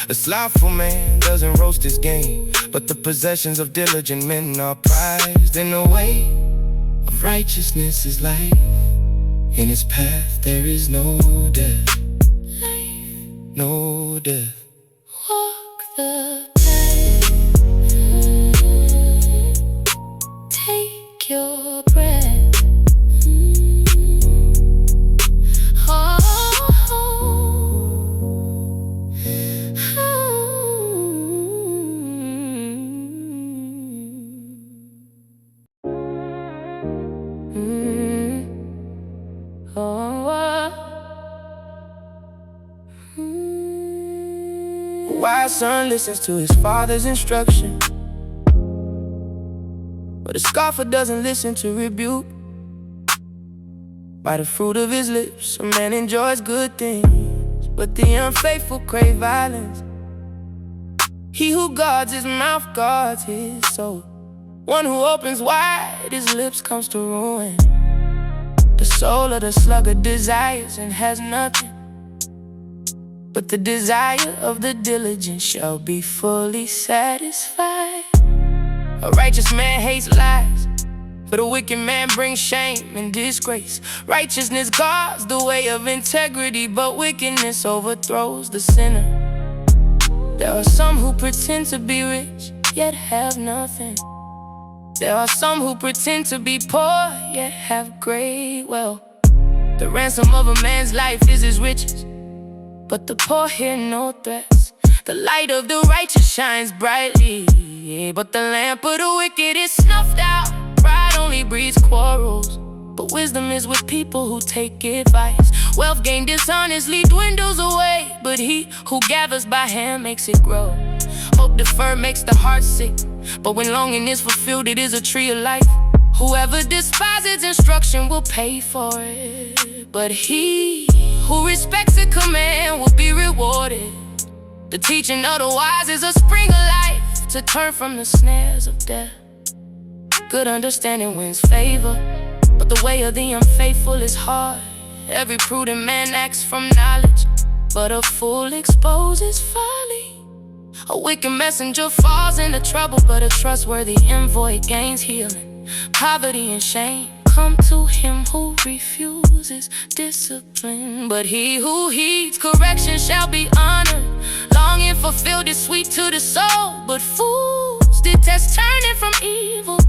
[SPEAKER 3] A slothful man doesn't roast his game, but the possessions of diligent men are prized. In the way of righteousness is life, in his path there is no death. No death.
[SPEAKER 1] Walk the path, take your breath. Oh,
[SPEAKER 3] A wise son listens to his father's instruction, but a scoffer doesn't listen to rebuke. By the fruit of his lips a man enjoys good things, but the unfaithful crave violence. He who guards his mouth guards his soul. One who opens wide his lips comes to ruin. The soul of the sluggard desires and has nothing, but the desire of the diligent shall be fully satisfied. A righteous man hates lies, but a wicked man brings shame and disgrace. Righteousness guards the way of integrity, but wickedness overthrows the sinner. There are some who pretend to be rich, yet have nothing. There are some who pretend to be poor, yet have great wealth. The ransom of a man's life is his riches, but the poor hear no threats. The light of the righteous shines brightly
[SPEAKER 1] Yeah, but the lamp of the wicked is snuffed out. Pride only breeds quarrels, but wisdom is with people who take advice. Wealth gained dishonestly dwindles away, but he who gathers by hand makes it grow. Hope deferred makes the heart sick, but when longing is fulfilled, it is a tree of life. Whoever despises instruction will pay for it, but he who respects a command will be rewarded. The teaching of the wise is a spring of life, to turn from the snares of death. Good understanding wins favor, but the way of the unfaithful is hard. Every prudent man acts from knowledge, but a fool exposes folly. A wicked messenger falls into trouble, but a trustworthy envoy gains healing. Poverty and shame come to him who refuses discipline, but he who heeds correction shall be honored. Longing fulfilled is sweet to the soul, but fools detest turning from evil.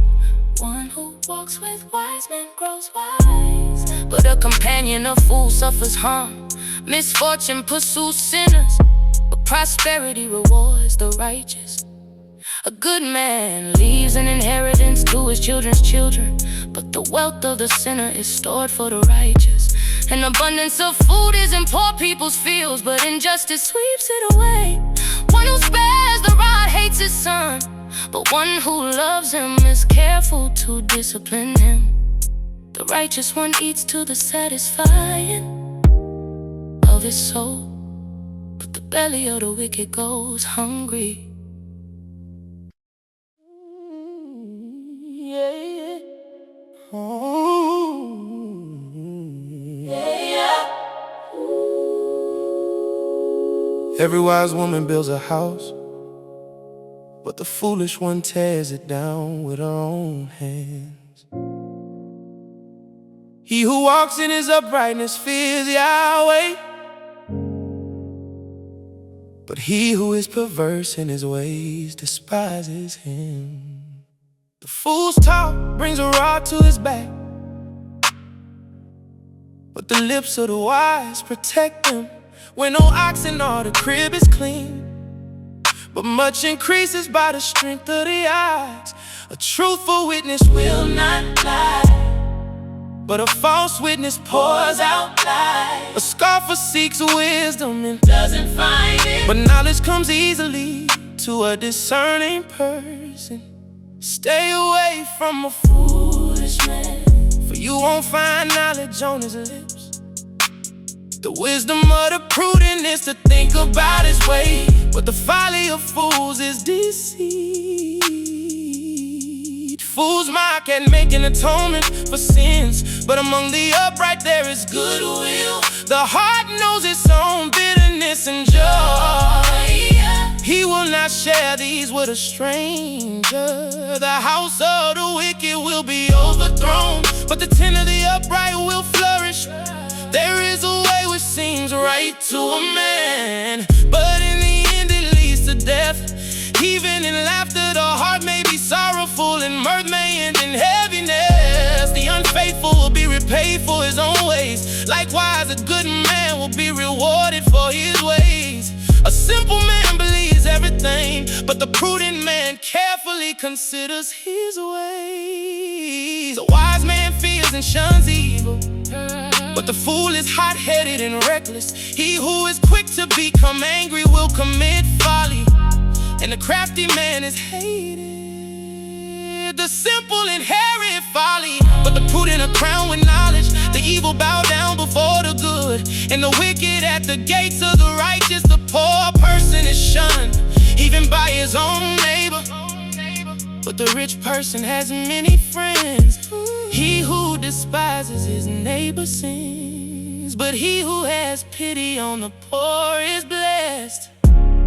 [SPEAKER 1] One who walks with wise men grows wise, but a companion of fools suffers harm. Misfortune pursues sinners, but prosperity rewards the righteous. A good man leaves an inheritance to his children's children, but the wealth of the sinner is stored for the righteous. An abundance of food is in poor people's fields, but injustice sweeps it away. One who spares the rod hates his son, but one who loves him is careful to discipline him. The righteous one eats to the satisfying of his soul, but the belly of the wicked goes hungry.
[SPEAKER 3] Every wise woman builds a house, but the foolish one tears it down with her own hands. He who walks in his uprightness fears Yahweh, but he who is perverse in his ways despises him. The fool's talk brings a rod to his back, but the lips of the wise protect him. When no oxen or the crib is clean, but much increases by the strength of the ox. A truthful witness will not lie, but a false witness pours out lies. A scoffer seeks wisdom and doesn't find it, but knowledge comes easily to a discerning person. Stay away from a foolish man, for you won't find knowledge on his lips. The wisdom of the prudent is to think about his way, but the folly of fools is deceit. Fools mock at making atonement for sins, but among the upright there is goodwill. The heart knows its own bitterness and joy. He will not share these with a stranger. The house of the wicked will be overthrown, but the tent of the upright will flourish. There is a way which seems right to a man, but in the end it leads to death. Even in laughter the heart may be sorrowful, and mirth may end in heaviness. The unfaithful will be repaid for his own ways. Likewise a good man will be rewarded for his ways. A simple man believes everything, but the prudent man carefully considers his ways. A wise man fears and shuns evil, but the fool is hot-headed and reckless. He who is quick to become angry will commit folly, and the crafty man is hated. The simple inherit folly, but the prudent are crowned with knowledge. The evil bow down before the good, and the wicked at the gates of the righteous. The poor person is shunned, even by his own neighbor, but the rich person has many friends. He who despises his neighbor sins, but he who has pity on the poor is blessed.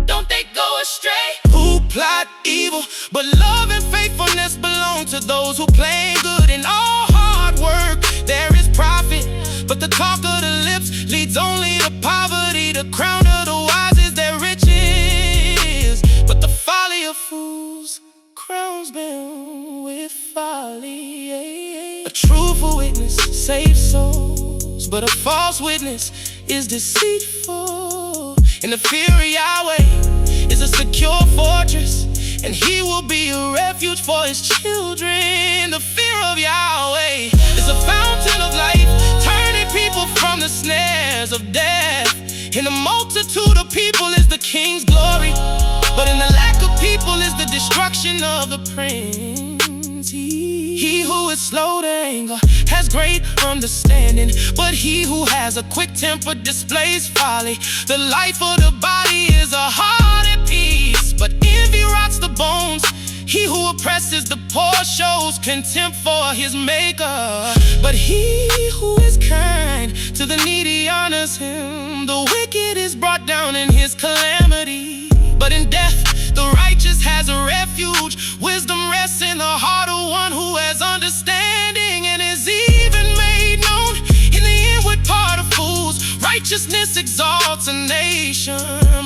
[SPEAKER 3] Don't they go astray who plot evil, but love and faithfulness belong to those who plan good. In all hard work there is profit, but the talk of the lips leads only to poverty. The crown of the wise is their riches, but the folly of fools crowns them with folly. A truthful witness saves souls, but a false witness is deceitful. And the fear of Yahweh is a secure fortress, and he will be a refuge for his children. The fear of Yahweh is a fountain of life, turning people from the snares of death. In the multitude of people is the king's glory, but in the lack of people is the destruction of the prince. He who is slow to anger has great understanding, but he who has a quick temper displays folly. The life of the body is a heart at peace, but envy rots the bones. He who oppresses the poor shows contempt for his maker, but he who is kind to the needy honors him. The wicked is brought down in his calamity, but in death the righteous has a refuge. Wisdom rests in the heart of one who has understanding, and is even made known in the inward part of fools. Righteousness exalts a nation,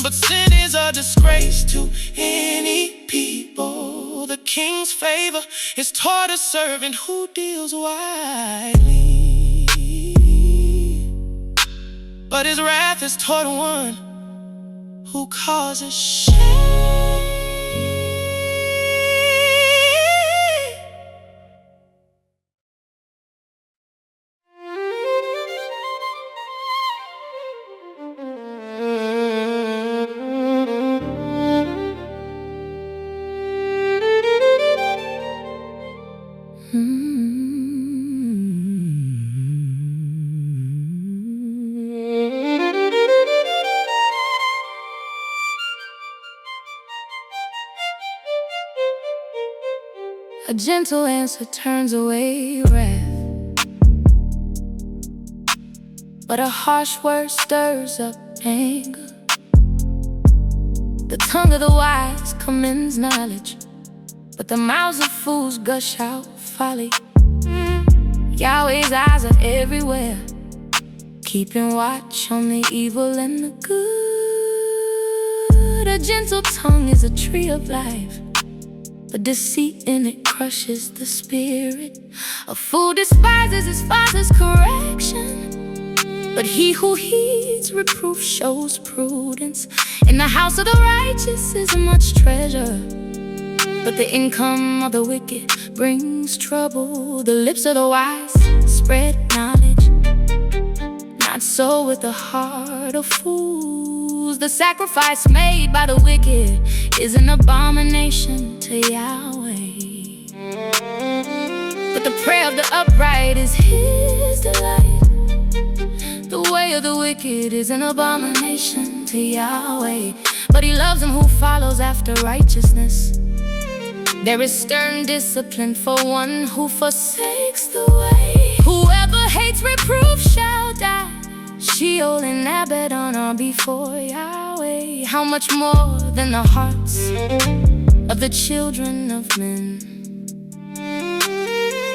[SPEAKER 3] but sin is a disgrace to any people. The king's favor is toward a servant who deals wisely, but his wrath is toward one who causes shame.
[SPEAKER 1] A gentle answer turns away wrath, but a harsh word stirs up anger. The tongue of the wise commends knowledge, but the mouths of fools gush out folly. Yahweh's eyes are everywhere, keeping watch on the evil and the good. A gentle tongue is a tree of life, but deceit in it crushes the spirit. A fool despises his father's correction, but he who heeds reproof shows prudence. In the house of the righteous is much treasure, but the income of the wicked brings trouble. The lips of the wise spread knowledge, not so with the heart of fools. The sacrifice made by the wicked is an abomination to Yahweh, but the prayer of the upright is his delight. The way of the wicked is an abomination to Yahweh, but he loves him who follows after righteousness. There is stern discipline for one who forsakes the way. Whoever hates reproof shall die. Sheol and Abaddon are before Yahweh. How much more than the hearts of the children of men?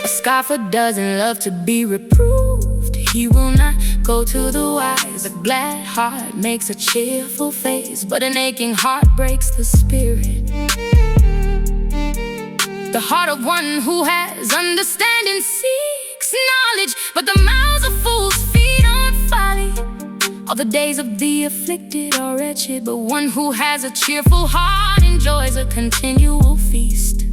[SPEAKER 1] A scoffer doesn't love to be reproved. He will not go to the wise. A glad heart makes a cheerful face, but an aching heart breaks the spirit. The heart of one who has understanding seeks knowledge, but the mouths of fools feed on folly. All the days of the afflicted are wretched, but one who has a cheerful heart enjoys a continual feast.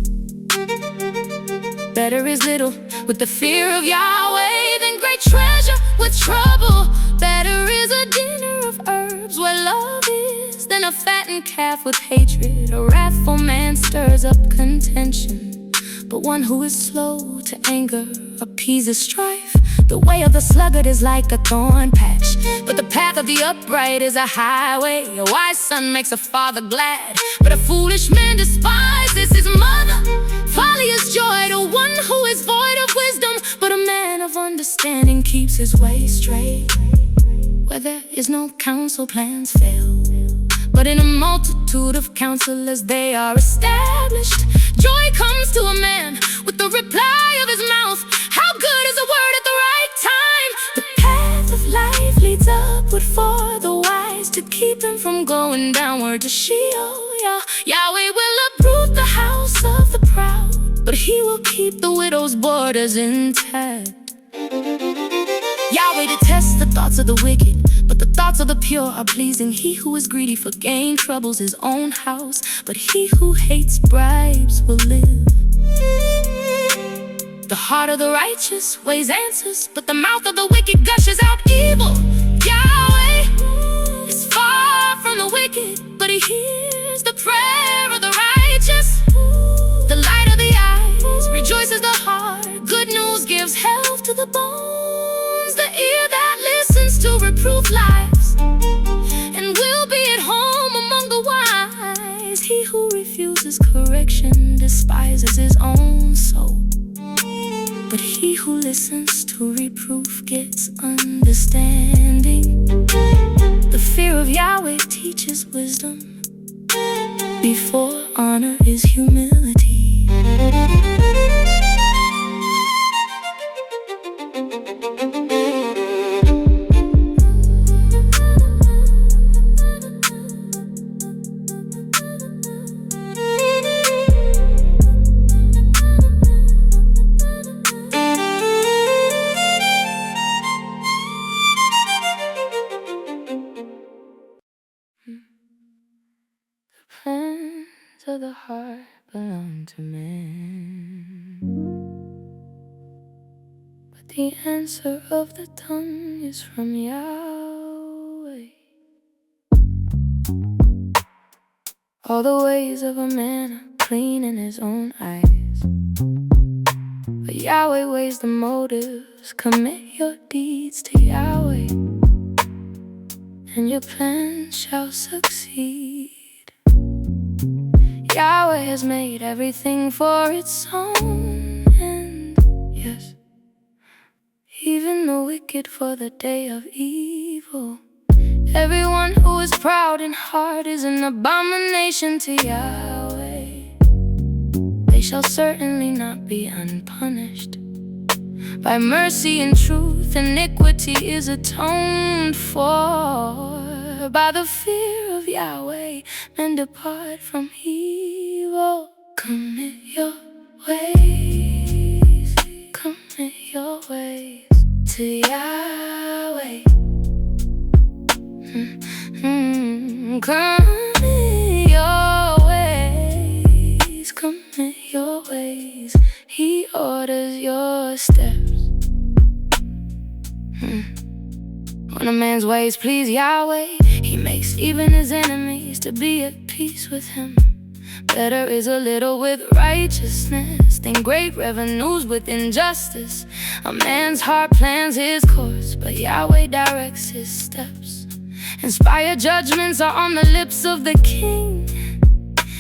[SPEAKER 1] Better is little with the fear of Yahweh than great treasure with trouble. Better is a dinner of herbs where love is than a fattened calf with hatred. A wrathful man stirs up contention, but one who is slow to anger appeases strife. The way of the sluggard is like a thorn patch, but the path of the upright is a highway. A wise son makes a father glad, but a foolish man despises his mother. Folly is joy to one who is void of wisdom, but a man of understanding keeps his way straight. Where there is no counsel, plans fail, but in a multitude of counselors they are established. Joy comes to a man with the reply of his mouth. How good is a word at the right time! The path of life leads upward for the wise, to keep him from going downward to Sheol. Yahweh will uproot the house of the proud, but he will keep the widow's borders intact. Yahweh detests the thoughts of the wicked, but the thoughts of the pure are pleasing. He who is greedy for gain troubles his own house, but he who hates bribes will live. The heart of the righteous weighs answers, but the mouth of the wicked gushes out evil. Yahweh is far from the wicked, but he hears the prayer of the righteous. The light of the eyes rejoices the heart. Good news gives health to the bones. The ear that listens to reproof lives, and will be at home among the wise. He who refuses correction despises his own soul, but he who listens to reproof gets understanding. The fear of Yahweh teaches wisdom, before honor is humility. Plans of the heart belong to man, but the answer of the tongue is from Yahweh. All the ways of a man are clean in his own eyes, but Yahweh weighs the motives. Commit your deeds to Yahweh, and your plans shall succeed. Yahweh has made everything for its own end, yes, even the wicked for the day of evil. Everyone who is proud in heart is an abomination to Yahweh. They shall certainly not be unpunished. By mercy and truth, iniquity is atoned for. By the fear of Yahweh, men depart from evil. Commit your ways, commit your ways to Yahweh. Commit your ways, commit your ways. He orders your steps. When a man's ways please Yahweh, he makes even his enemies to be at peace with him. Better is a little with righteousness than great revenues with injustice. A man's heart plans his course, but Yahweh directs his steps. Inspired judgments are on the lips of the king.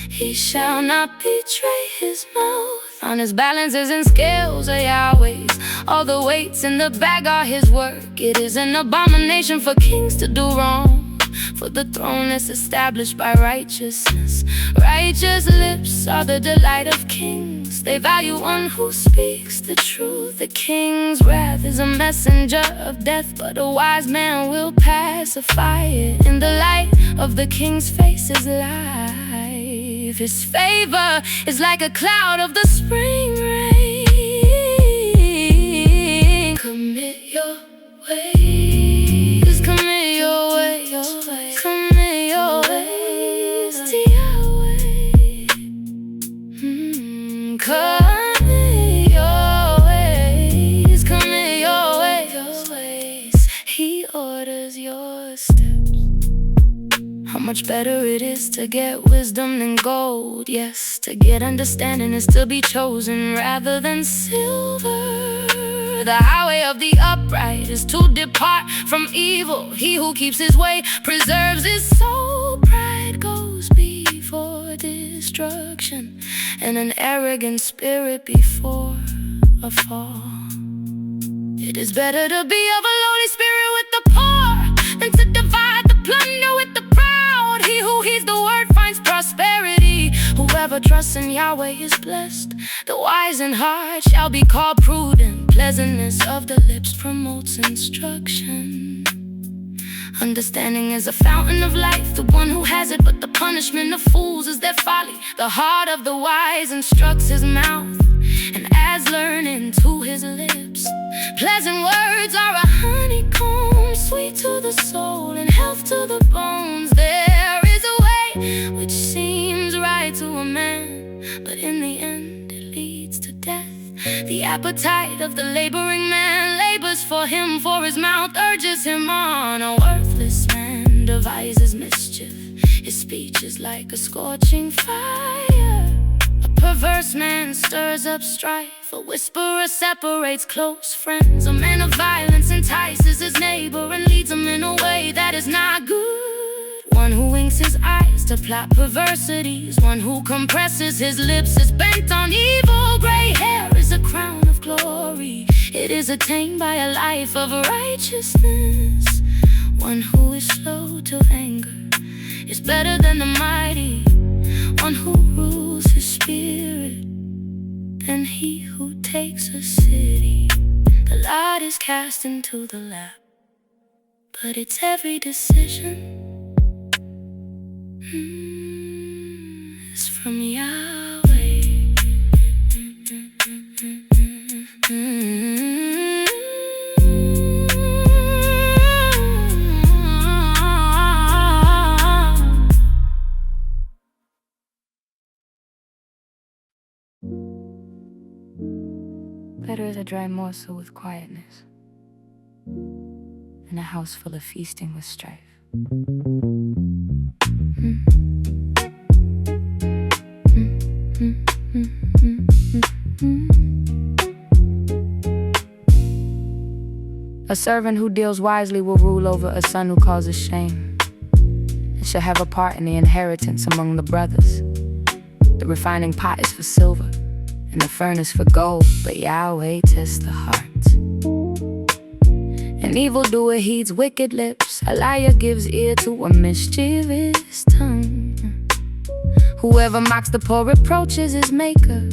[SPEAKER 1] He shall not betray his mouth. On his balances and scales are Yahweh's. All the weights in the bag are his work. It is an abomination for kings to do wrong, for the throne is established by righteousness. Righteous lips are the delight of kings. They value one who speaks the truth. The king's wrath is a messenger of death, but a wise man will pacify it. In the light of the king's face is life. His favor is like a cloud of the spring rain. Commit your ways, commit your ways, commit your ways to Yahweh. Commit your ways, commit your ways. He orders your steps. How much better it is to get wisdom than gold. Yes, to get understanding is to be chosen rather than silver. The highway of the upright is to depart from evil. He who keeps his way preserves his soul. Pride goes before destruction, and an arrogant spirit before a fall. It is better to be of a lowly spirit with the poor than to divide the plunder with the proud. He who heeds the word finds prosperity. Whoever trusts in Yahweh is blessed. The wise in heart shall be called prudent. Pleasantness of the lips promotes instruction. Understanding is a fountain of life. The one who has it, but the punishment of fools is their folly. The heart of the wise instructs his mouth, and adds learning to his lips. Pleasant words are a honeycomb, sweet to the soul and health to the bones. There is a way which seems right to a man, but in the end it leads to death. The appetite of the laboring man labors for him, for his mouth urges him on. A worthless man devises mischief, his speech is like a scorching fire. A perverse man stirs up strife, a whisperer separates close friends. A man of violence entices his neighbor and leads him in a way that is not good. One who winks his eyes to plot perversities, one who compresses his lips is bent on evil. Gray hair is a crown of glory, it is attained by a life of righteousness. One who is slow to anger is better than the mighty, one who rules his spirit than he who takes a city. The lot is cast into the lap, but its every decision is from Yahweh. Better is a dry morsel with quietness than a house full of feasting with strife. A servant who deals wisely will rule over a son who causes shame, and shall have a part in the inheritance among the brothers. The refining pot is for silver, and the furnace for gold, but Yahweh tests the heart. An evildoer heeds wicked lips, a liar gives ear to a mischievous tongue. Whoever mocks the poor reproaches his maker.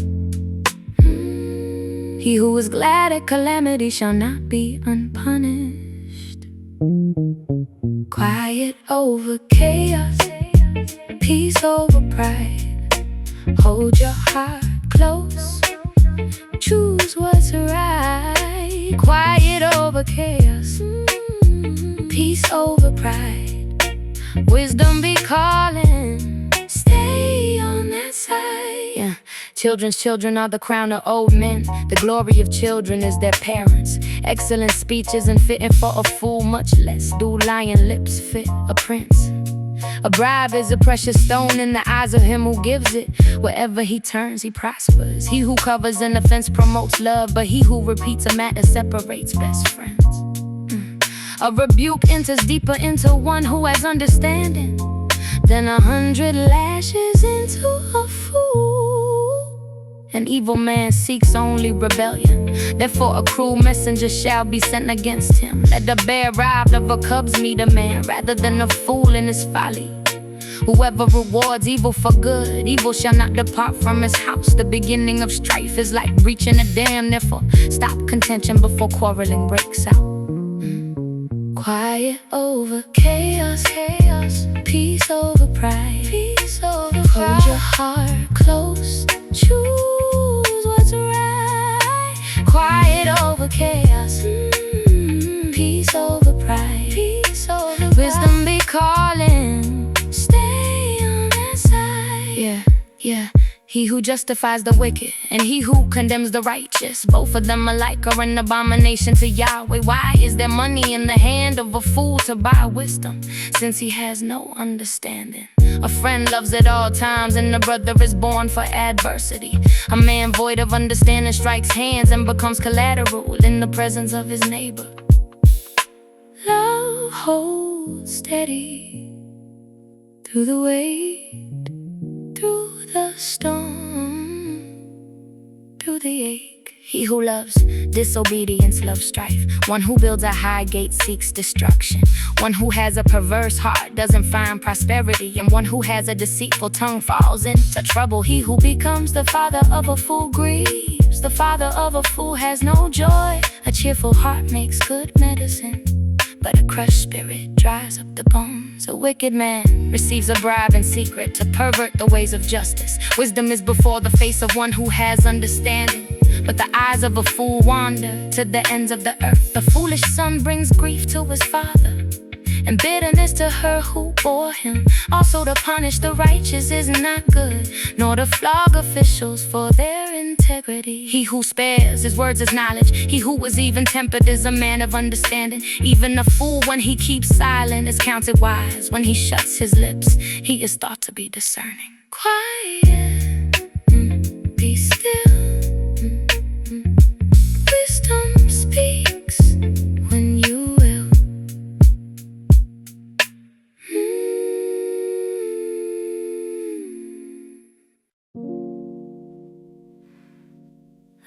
[SPEAKER 1] He who is glad at calamity shall not be unpunished. Quiet over chaos, peace over pride. Hold your heart close, choose what's right. Quiet over chaos, peace over pride. Wisdom be calling, stay on that side. Yeah. Children's children are the crown of old men. The glory of children is their parents. Excellent speech isn't fitting for a fool, much less do lion lips fit a prince. A bribe is a precious stone in the eyes of him who gives it. Wherever he turns, he prospers. He who covers an offense promotes love, but he who repeats a matter separates best friends. A rebuke enters deeper into one who has understanding than 100 lashes into a fool. An evil man seeks only rebellion, therefore a cruel messenger shall be sent against him. Let the bear robbed of a cub's meet a man, rather than a fool in his folly. Whoever rewards evil for good, evil shall not depart from his house. The beginning of strife is like breaching a dam, therefore stop contention before quarreling breaks out. Quiet over chaos, peace over pride. Hold your heart close, choose what's right. Quiet over chaos, peace over pride. Wisdom be calling, stay on that side. Yeah. He who justifies the wicked and he who condemns the righteous, both of them alike are an abomination to Yahweh. Why is there money in the hand of a fool to buy wisdom, since he has no understanding? A friend loves at all times and a brother is born for adversity. A man void of understanding strikes hands and becomes collateral in the presence of his neighbor. Love holds steady through the weight, through the storm, through the ache. He who loves disobedience loves strife. One who builds a high gate seeks destruction. One who has a perverse heart doesn't find prosperity, and one who has a deceitful tongue falls into trouble. He who becomes the father of a fool grieves. The father of a fool has no joy. A cheerful heart makes good medicine, but a crushed spirit dries up the bones. A wicked man receives a bribe in secret to pervert the ways of justice. Wisdom is before the face of one who has understanding, but the eyes of a fool wander to the ends of the earth. The foolish son brings grief to his father, and bitterness to her who bore him. Also to punish the righteous is not good, nor to flog officials for their integrity. He who spares his words is knowledge. He who is even-tempered is a man of understanding. Even a fool, when he keeps silent, is counted wise. When he shuts his lips, he is thought to be discerning. Quiet, be still. Wisdom speaks when you will.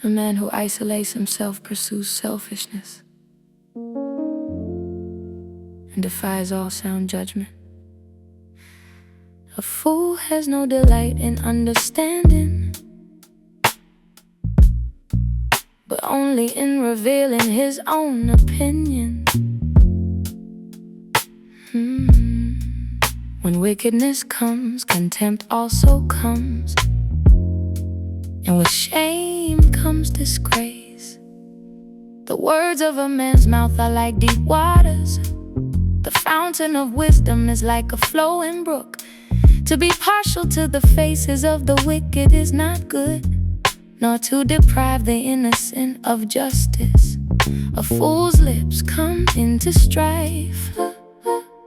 [SPEAKER 1] A man who isolates himself pursues selfishness and defies all sound judgment. A fool has no delight in understanding, but only in revealing his own opinion. When wickedness comes, contempt also comes, and with shame comes disgrace. The words of a man's mouth are like deep waters. The fountain of wisdom is like a flowing brook. To be partial to the faces of the wicked is not good, nor to deprive the innocent of justice. A fool's lips come into strife,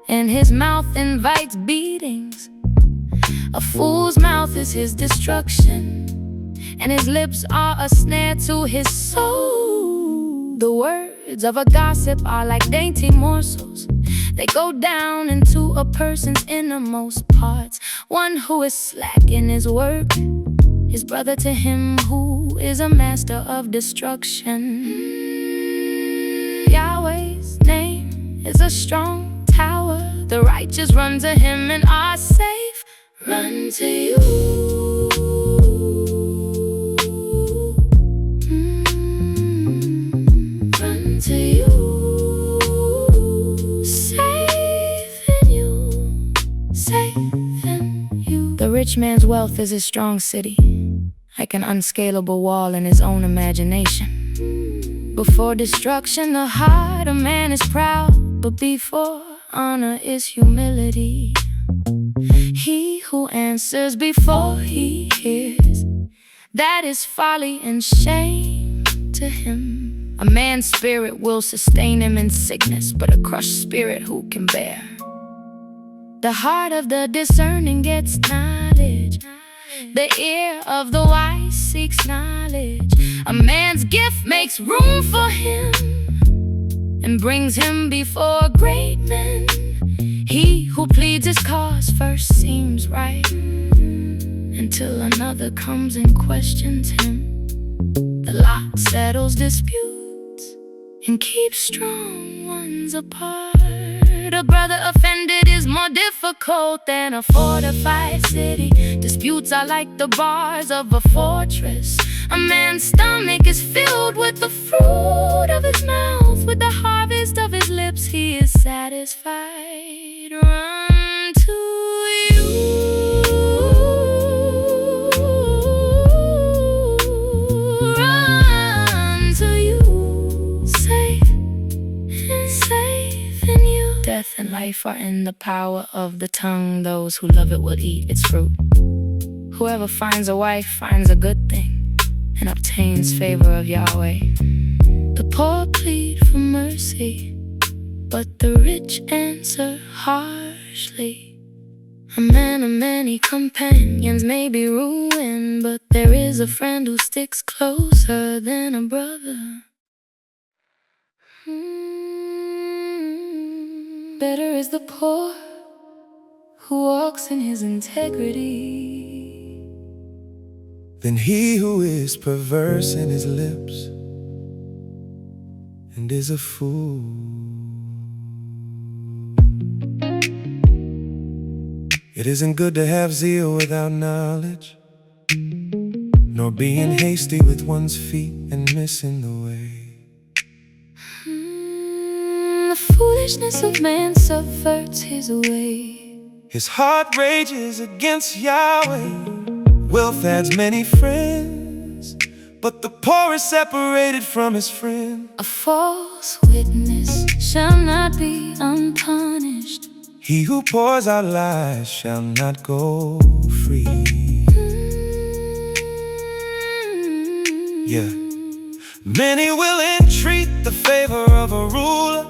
[SPEAKER 1] and his mouth invites beatings. A fool's mouth is his destruction, and his lips are a snare to his soul. The words of a gossip are like dainty morsels. They go down into a person's innermost parts. One who is slack in his work is brother to him who is a master of destruction. Yahweh's name is a strong tower. The righteous run to him and are safe. Run to you. Run to you. The rich man's wealth is his strong city, like an unscalable wall in his own imagination. Before destruction, the heart of man is proud, but before honor is humility. He who answers before he hears, that is folly and shame to him. A man's spirit will sustain him in sickness, but a crushed spirit who can bear? The heart of the discerning gets knowledge. The ear of the wise seeks knowledge. A man's gift makes room for him and brings him before great men. He who pleads his cause first seems right, until another comes and questions him. The lot settles disputes and keeps strong ones apart. A brother offended is more difficult than a fortified city. Disputes are like the bars of a fortress. A man's stomach is filled with the fruit of his mouth. With the harvest of his lips he is satisfied. Run to you. Run to you. Safe in you. Death and life are in the power of the tongue. Those who love it will eat its fruit. Whoever finds a wife finds a good thing and obtains favor of Yahweh. The poor plead for mercy, but the rich answer harshly. A man of many companions may be ruined, but there is a friend who sticks closer than a brother. Better is the poor who walks in his integrity
[SPEAKER 3] than he who is perverse in his lips and is a fool. It isn't good to have zeal without knowledge, nor being hasty with one's feet and missing the way.
[SPEAKER 1] The foolishness of man subverts his way.
[SPEAKER 3] His heart rages against Yahweh. Wealth adds many friends, but the poor is separated from his friend.
[SPEAKER 1] A false witness shall not be unpunished.
[SPEAKER 3] He who pours out lies shall not go free. Yeah. Many will entreat the favor of a ruler,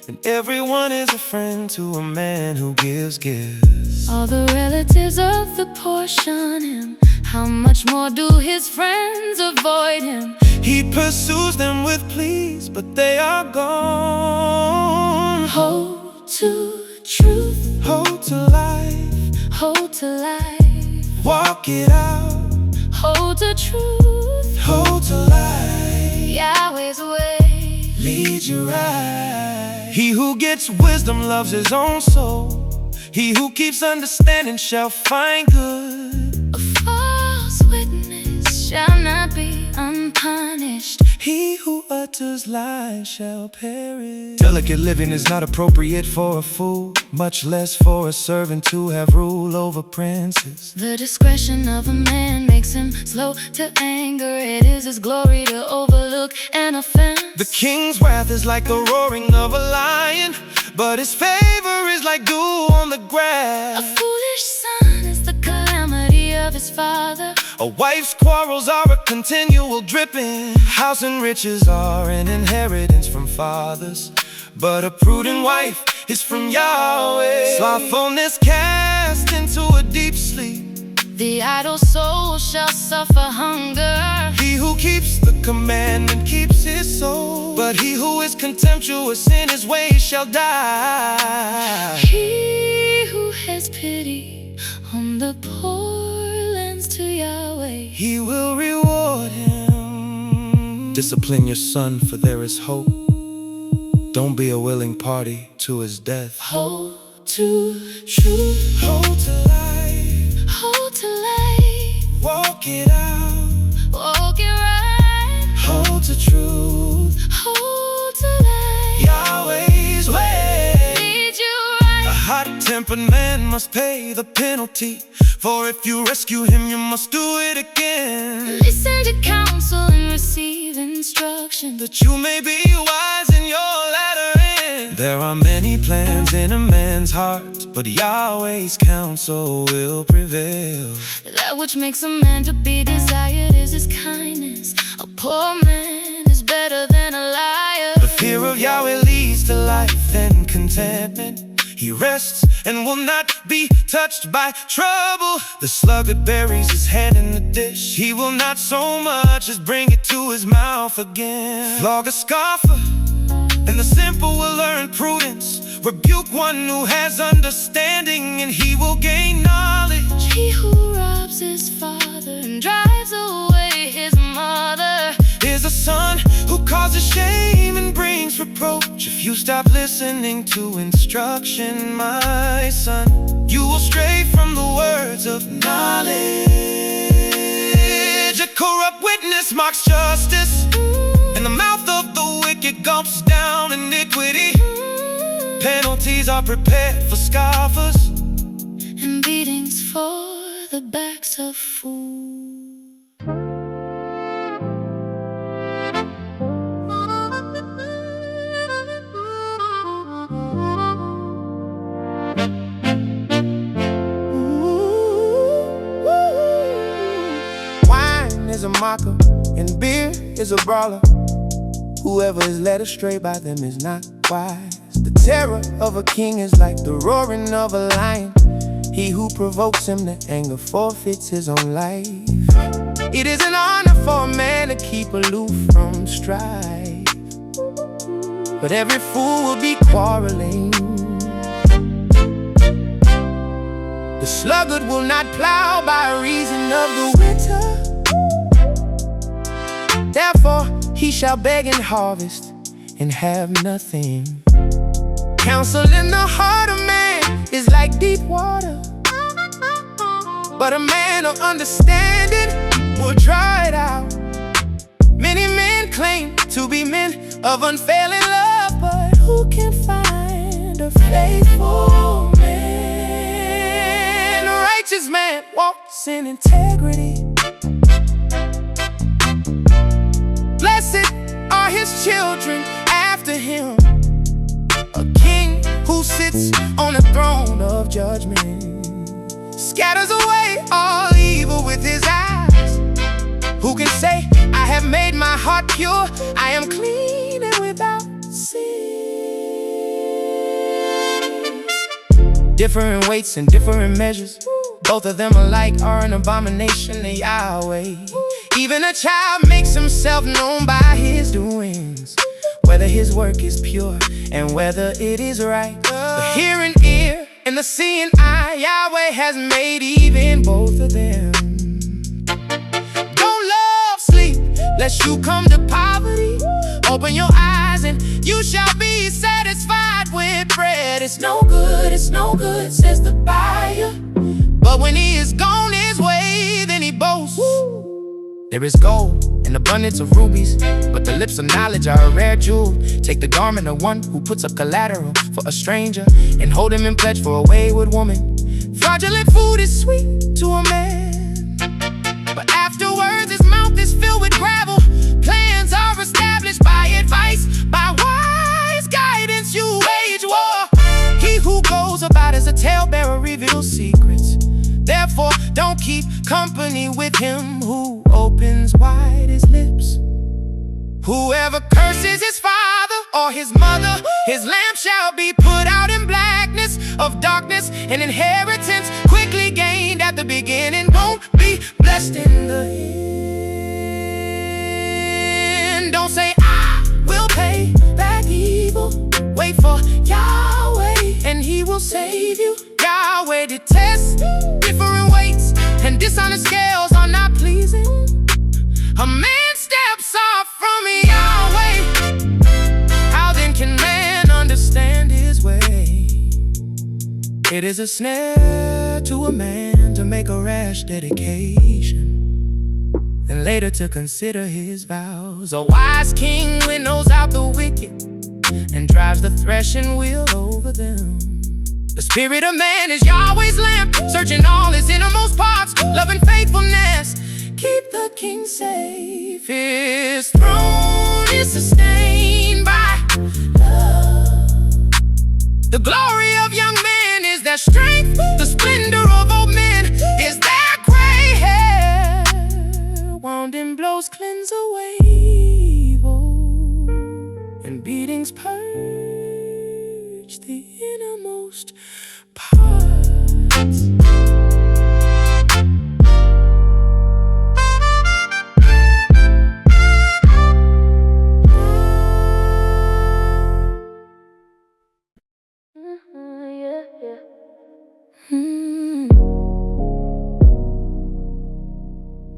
[SPEAKER 3] and everyone is a friend to a man who gives gifts.
[SPEAKER 1] All the relatives of the poor shun him. How much more do his friends avoid him?
[SPEAKER 3] He pursues them with pleas, but they are gone.
[SPEAKER 1] Hold to truth,
[SPEAKER 3] Hold to life,
[SPEAKER 1] hold to life.
[SPEAKER 3] walk it out.
[SPEAKER 1] Hold to truth,
[SPEAKER 3] Hold to life,
[SPEAKER 1] Yahweh's way.
[SPEAKER 3] lead you right. He who gets wisdom loves his own soul. He who keeps understanding shall find good.
[SPEAKER 1] A false witness shall not be unpunished.
[SPEAKER 3] He who utters lies shall perish. Delicate living is not appropriate for a fool, much less for a servant to have rule over princes.
[SPEAKER 1] The discretion of a man makes him slow to anger. It is his glory to overlook an offense.
[SPEAKER 3] The king's wrath is like the roaring of a lion, but his favor is like dew on the
[SPEAKER 1] A
[SPEAKER 3] grass.
[SPEAKER 1] foolish son is the calamity of his father.
[SPEAKER 3] A wife's quarrels are a continual dripping. House and riches are an inheritance from fathers, but a prudent wife is from Yahweh. Slothfulness cast into a deep sleep.
[SPEAKER 1] The idle soul shall suffer hunger.
[SPEAKER 3] He who keeps the commandment keeps his soul, but he who is contemptuous in his ways shall die.
[SPEAKER 1] He who has pity on the poor lends to Yahweh.
[SPEAKER 3] He will reward him. Discipline your son, for there is hope. Don't be a willing party to his death.
[SPEAKER 1] Hold to truth,
[SPEAKER 3] Hold to life,
[SPEAKER 1] hold to life.
[SPEAKER 3] walk it out.
[SPEAKER 1] Walk it right,
[SPEAKER 3] Hold to truth,
[SPEAKER 1] hold to life.
[SPEAKER 3] Yahweh's way.
[SPEAKER 1] Lead you
[SPEAKER 3] A
[SPEAKER 1] right.
[SPEAKER 3] hot-tempered man must pay the penalty, for if you rescue him, you must do it again.
[SPEAKER 1] Listen to counsel and receive instruction.
[SPEAKER 3] That you may be wise in your latter end. There are many plans in a man's heart, but Yahweh's counsel will prevail.
[SPEAKER 1] That which makes a man to be desired is his kindness. A poor man is better than a liar.
[SPEAKER 3] The fear of Yahweh leads to life and contentment. He rests and will not be touched by trouble. The sluggard buries his hand in the dish. He will not so much as bring it to his mouth again. Flog a scoffer, and the simple will learn prudence. Rebuke one who has understanding, and he will gain knowledge.
[SPEAKER 1] He who robs his father and drives away his mother
[SPEAKER 3] Is a son who causes shame and brings reproach. If you stop listening to instruction, my son, you will stray from the words of knowledge. A corrupt witness mocks justice, and the mouth of the wicked gulps down iniquity. Penalties are prepared for scoffers,
[SPEAKER 1] and beatings for the backs of fools.
[SPEAKER 3] Wine is a mocker, and beer is a brawler. Whoever is led astray by them is not wise. The terror of a king is like the roaring of a lion. He who provokes him to anger forfeits his own life. It is an honor for a man to keep aloof from strife, but every fool will be quarreling. The sluggard will not plow by reason of the winter. Therefore he shall beg and harvest and have nothing. Counsel in the heart of man is like deep water, but a man of understanding will draw it out. Many men claim to be men of unfailing love, but who can find a faithful man? A righteous man walks in integrity, his children after him, a king who sits on a throne of judgment, scatters away all evil with his eyes. Who can say, I have made my heart pure, I am clean and without sin? Different weights and different measures, both of them alike are an abomination to Yahweh. Even a child makes himself known by his doings, whether his work is pure and whether it is right. The hearing ear and the seeing eye, Yahweh has made even both of them. Don't love sleep lest you come to poverty. Open your eyes and you shall be satisfied with bread. It's no good, says the buyer. But when he is gone his way, then he boasts. There is gold and abundance of rubies, but the lips of knowledge are a rare jewel. Take the garment of one who puts up collateral for a stranger, and hold him in pledge for a wayward woman. Fraudulent food is sweet to a man, but afterwards his mouth is filled with gravel. Plans are established by advice, by wise guidance you wage war. He who goes about as a talebearer reveals secrets. Therefore, don't keep company with him who opens wide his lips. Whoever curses his father or his mother, his lamp shall be put out in blackness of darkness. An inheritance quickly gained at the beginning won't be blessed in the end. Don't say, I will pay back evil. Wait for Yahweh and he will save you. Yahweh detests different weights, and dishonest scales are not pleasing. A man steps off from Yahweh. How then can man understand his way? It is a snare to a man to make a rash dedication, then later to consider his vows. A wise king winnows out the wicked and drives the threshing wheel over them. The spirit of man is Yahweh's lamp, searching all his innermost parts. Love and faithfulness keep the king safe. His throne is sustained by love. The glory of young men is their strength. The splendor of old men is their gray hair. Wanding blows cleanse away evil, and beatings purge the innermost parts.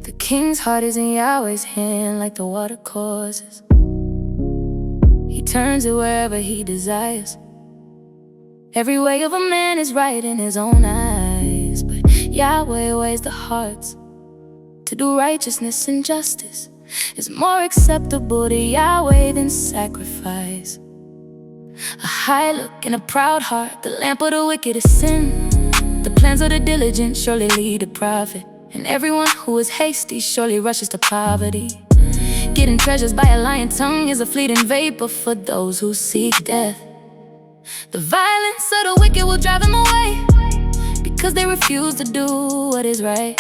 [SPEAKER 1] The king's heart is in Yahweh's hand, like the water courses. He turns it wherever he desires. Every way of a man is right in his own eyes, but Yahweh weighs the hearts. To do righteousness and justice is more acceptable to Yahweh than sacrifice. A high look and a proud heart, the lamp of the wicked is sin. The plans of the diligent surely lead to profit, and everyone who is hasty surely rushes to poverty. Getting treasures by a lying tongue is a fleeting vapor for those who seek death. The violence of the wicked will drive them away, because they refuse to do what is right.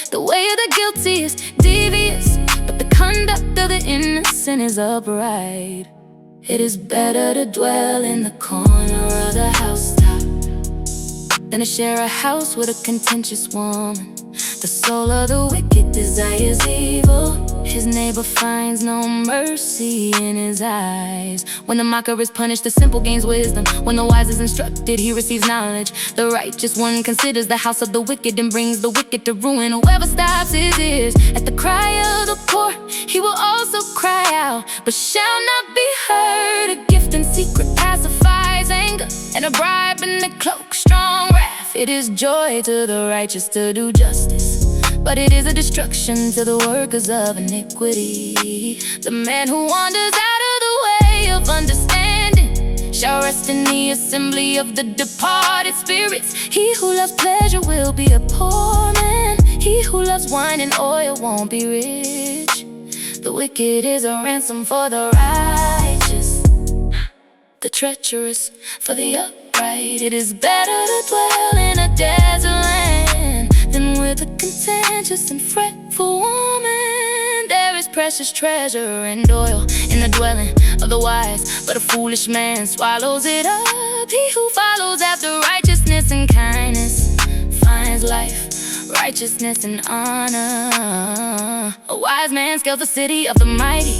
[SPEAKER 1] The way of the guilty is devious, but the conduct of the innocent is upright. It is better to dwell in the corner of the housetop than to share a house with a contentious woman. The soul of the wicked desires evil. His neighbor finds no mercy in his eyes. When the mocker is punished, the simple gains wisdom. When the wise is instructed, he receives knowledge. The righteous one considers the house of the wicked and brings the wicked to ruin. Whoever stops his ears at the cry of the poor, he will also cry out, but shall not be heard. A gift in secret pacifies anger, and a bribe in the cloak strong wrath. It is joy to the righteous to do justice, but it is a destruction to the workers of iniquity. The man who wanders out of the way of understanding shall rest in the assembly of the departed spirits. He who loves pleasure will be a poor man. He who loves wine and oil won't be rich. The wicked is a ransom for the righteous, the treacherous for the upright. It is better to dwell in a desert land than with a contentious and fretful woman. There is precious treasure and oil in the dwelling of the wise, but a foolish man swallows it up. He who follows after righteousness and kindness finds life, righteousness and honor. A wise man scales the city of the mighty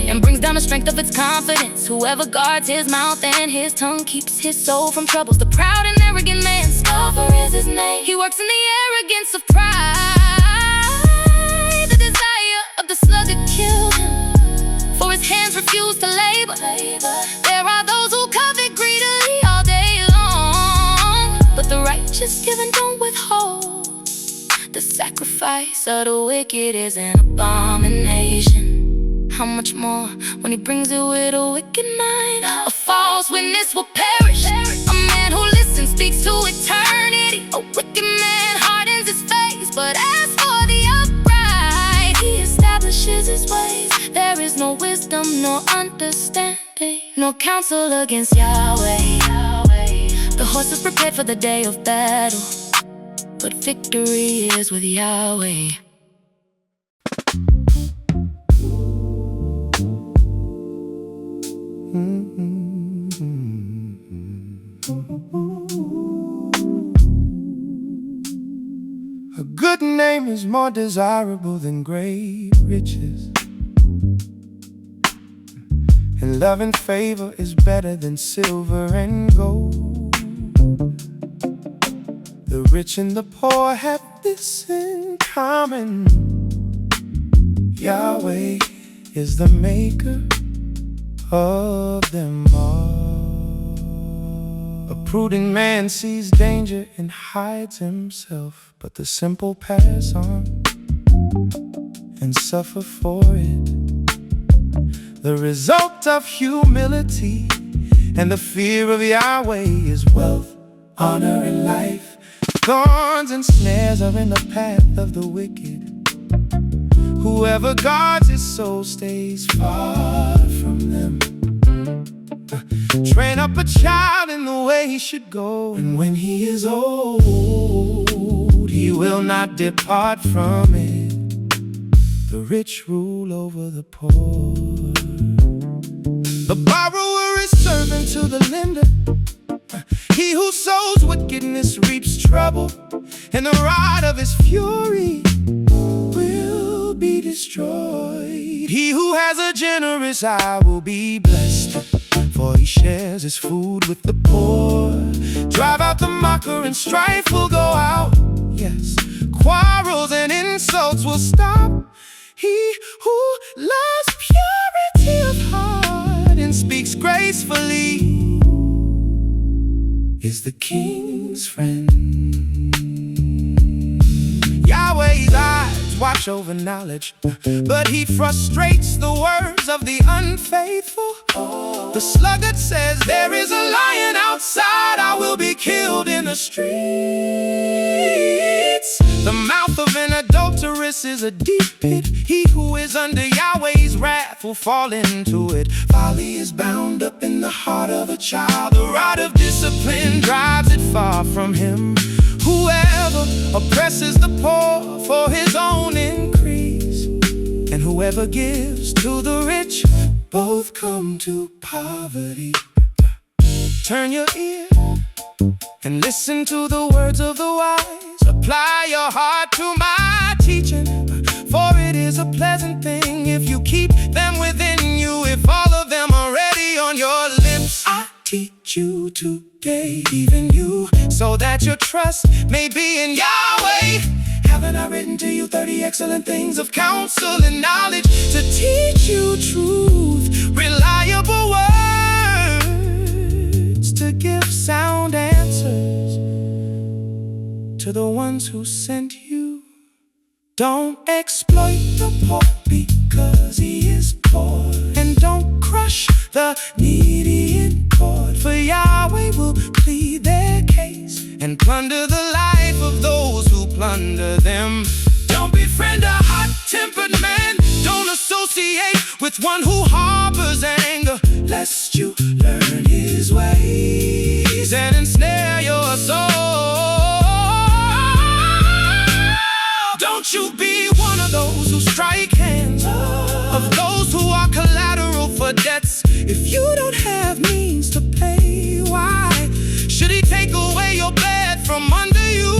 [SPEAKER 1] and brings down the strength of its confidence. Whoever guards his mouth and his tongue keeps his soul from troubles. The proud and arrogant man, scoffer is his name. He works in the arrogance of pride. The desire of the sluggard kills him, for his hands refuse to labor. There are those who covet greedily all day long, but the righteous give and don't withhold. The sacrifice of the wicked is an abomination. How much more when he brings it with a wicked mind? A false witness will perish. A man who listens speaks to eternity. A wicked man hardens his face, but as for the upright, he establishes his ways. There is no wisdom, no understanding, no counsel against Yahweh. The horse is prepared for the day of battle, but victory is with Yahweh.
[SPEAKER 3] A good name is more desirable than great riches, and love and favor is better than silver and gold. The rich and the poor have this in common: Yahweh is the maker of them all. A prudent man sees danger and hides himself, but the simple pass on and suffer for it. The result of humility and the fear of Yahweh is wealth, honor, and life. Thorns and snares are in the path of the wicked. Whoever guards his soul stays far from them. Train up a child in the way he should go, and when he is old, he will not depart from it. The rich rule over the poor. The borrower is servant to the lender. He who sows wickedness reaps trouble, and the rod of his fury will be destroyed. He who has a generous eye will be blessed, for he shares his food with the poor. Drive out the mocker and strife will go out. Yes, quarrels and insults will stop. He who loves purity of heart and speaks gracefully is the king's friend. Yahweh's eyes watch over knowledge, but he frustrates the words of the unfaithful. The sluggard says, there is a lion outside, I will be killed in the streets. The mouth of an adulteress is a deep pit. He who is under Yahweh's wrath will fall into it. Folly is bound up in the heart of a child. The rod of discipline drives it far from him. Whoever oppresses the poor for his own increase, and whoever gives to the rich, both come to poverty. Turn your ear and listen to the words of the wise. Apply your heart to my teaching, for it is a pleasant thing if you keep them within you. If all of them are ready on your lips, I teach you today, even you, so that your trust may be in Yahweh. Haven't I written to you 30 excellent things of counsel and knowledge, to teach you truth, reliable words, to give sound answers to the ones who sent you? Don't exploit the poor because he is poor, and don't crush the needy in court, for Yahweh will plead their case and plunder the life of those who plunder them. Don't befriend a hot-tempered man, don't associate with one who harbors anger, lest you learn his ways and ensnare your soul. Don't you be one of those who strike hands, of those who are collateral for debts. If you don't have means to pay, why should he take away your bed from under you?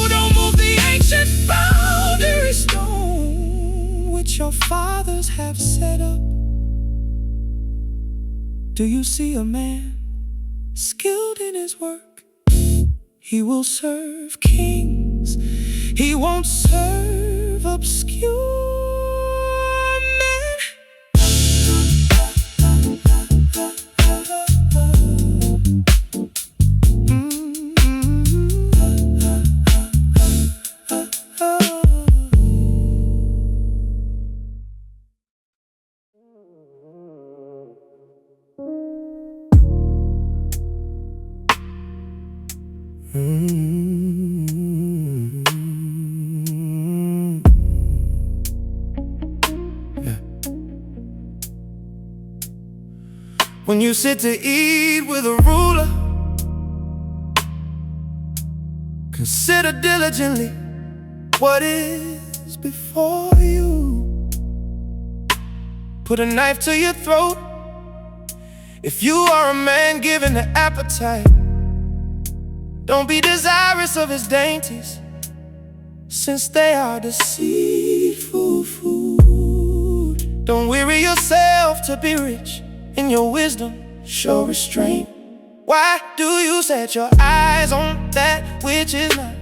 [SPEAKER 3] Don't move the ancient boundary stone which your fathers have set up. Do you see a man skilled in his work? He will serve kings, he won't serve obscure men. When you sit to eat with a ruler, consider diligently what is before you. Put a knife to your throat if you are a man given to appetite. Don't be desirous of his dainties, since they are deceitful food. Don't weary yourself to be rich. In your wisdom, show restraint. Why do you set your eyes on that which is not?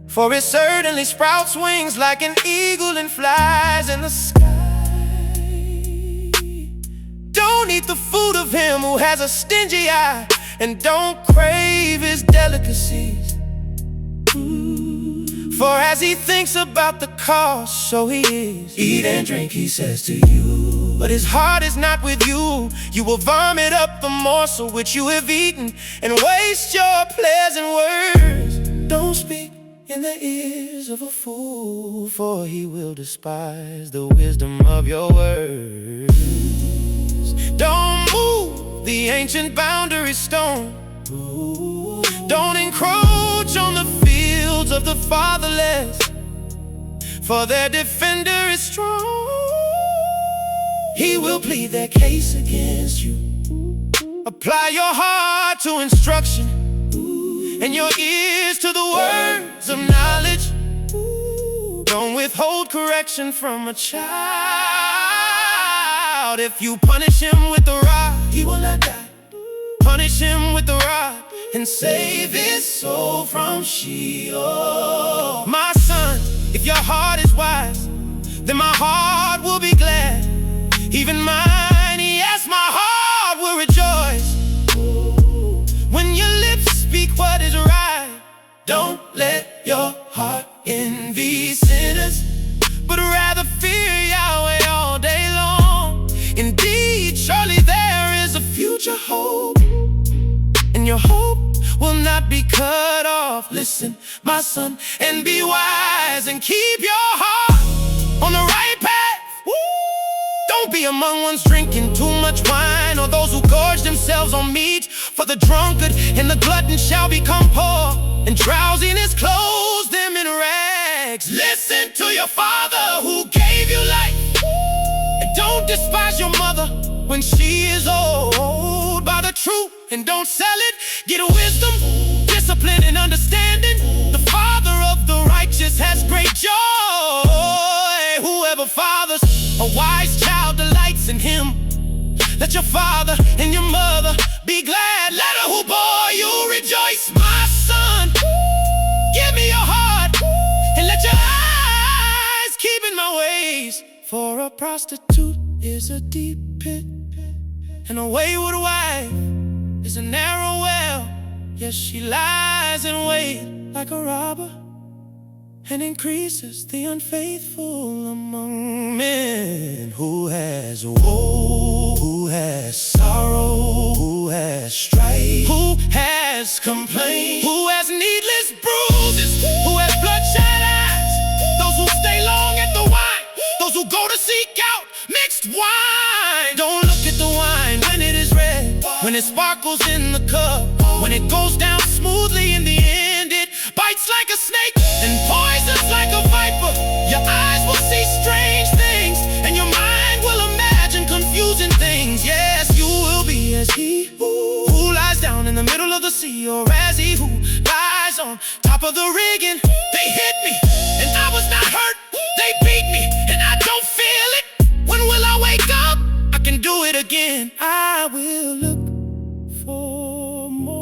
[SPEAKER 3] For it certainly sprouts wings like an eagle and flies in the sky. Don't eat the food of him who has a stingy eye, and don't crave his delicacies. For as he thinks about the cost, so he is. Eat and drink, he says to you, but his heart is not with you. You will vomit up the morsel which you have eaten, and waste your pleasant words. Don't speak in the ears of a fool, for he will despise the wisdom of your words. Don't move the ancient boundary stone. Don't encroach on the fields of the fatherless, for their defender is strong. He will plead their case against you. Apply your heart to instruction, and your ears to the words of knowledge. Don't withhold correction from a child. If you punish him with the rod, he will not die. Punish him with the rod and save his soul from Sheol. My son, if your heart is wise, then my heart will be glad. Even mine, yes, my heart will rejoice. When your lips speak what is right, don't let your heart envy sinners, but rather fear Yahweh all day long. Indeed, surely there is a future hope, and your hope will not be cut off. Listen, my son, and be wise, and keep your heart on the right path. Don't be among ones drinking too much wine, or those who gorge themselves on meat. For the drunkard and the glutton shall become poor, and drowsiness clothes them in rags. Listen to your father who gave you life, and don't despise your mother when she is old. Buy the truth and don't sell it. Get wisdom, discipline, and understanding. The father of the righteous has great joy. Whoever fathers a wise child delights in him. Let your father and your mother be glad. Let her who bore you rejoice. My son, give me your heart, and let your eyes keep in my ways. For a prostitute is a deep pit, and a wayward wife is a narrow well. Yes, she lies in wait like a robber, and increases the unfaithful among men. Who has woe, who has sorrow, who has strife, who has complaint, who has needless bruises, who has bloodshot eyes, those who stay long at the wine, those who go to seek it sparkles in the cup. When it goes down smoothly in the end, it bites like a snake and poisons like a viper. Your eyes will see strange things, and your mind will imagine confusing things. Yes, you will be as he who lies down in the middle of the sea, or as he who lies on top of the rigging. They hit me, and I was not hurt. They beat me, and I don't feel it. When will I wake up? I can do it again. I will look for more.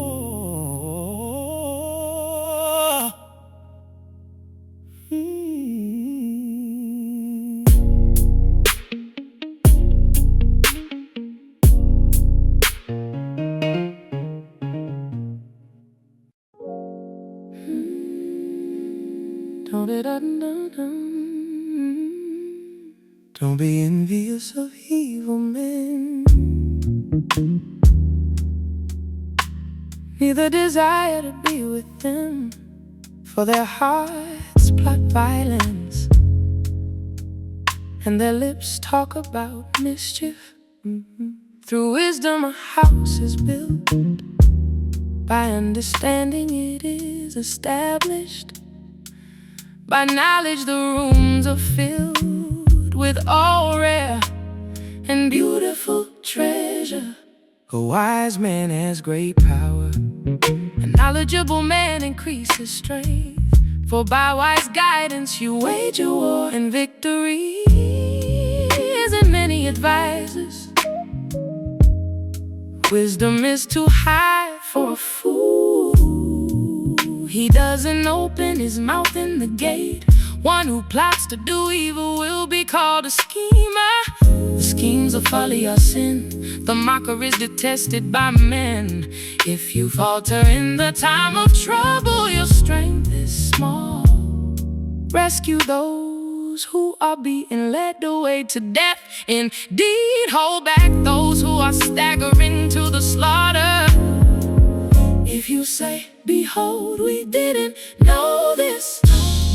[SPEAKER 3] Don't be envious of evil men, neither desire to be with them, for their hearts plot violence, and their lips talk about mischief. Through wisdom a house is built, by understanding it is established. By knowledge the rooms are filled with all rare and beautiful treasure. A wise man has great power, a knowledgeable man increases strength. For by wise guidance you wage a war, and victory is in many advisors. Wisdom is too high for a fool. He doesn't open his mouth in the gate. One who plots to do evil will be called a schemer. The schemes of folly are sin. The mocker is detested by men. If you falter in the time of trouble, your strength is small. Rescue those who are being led away to death. Indeed, hold back those who are staggering to the slaughter. If you say, behold, we didn't know this,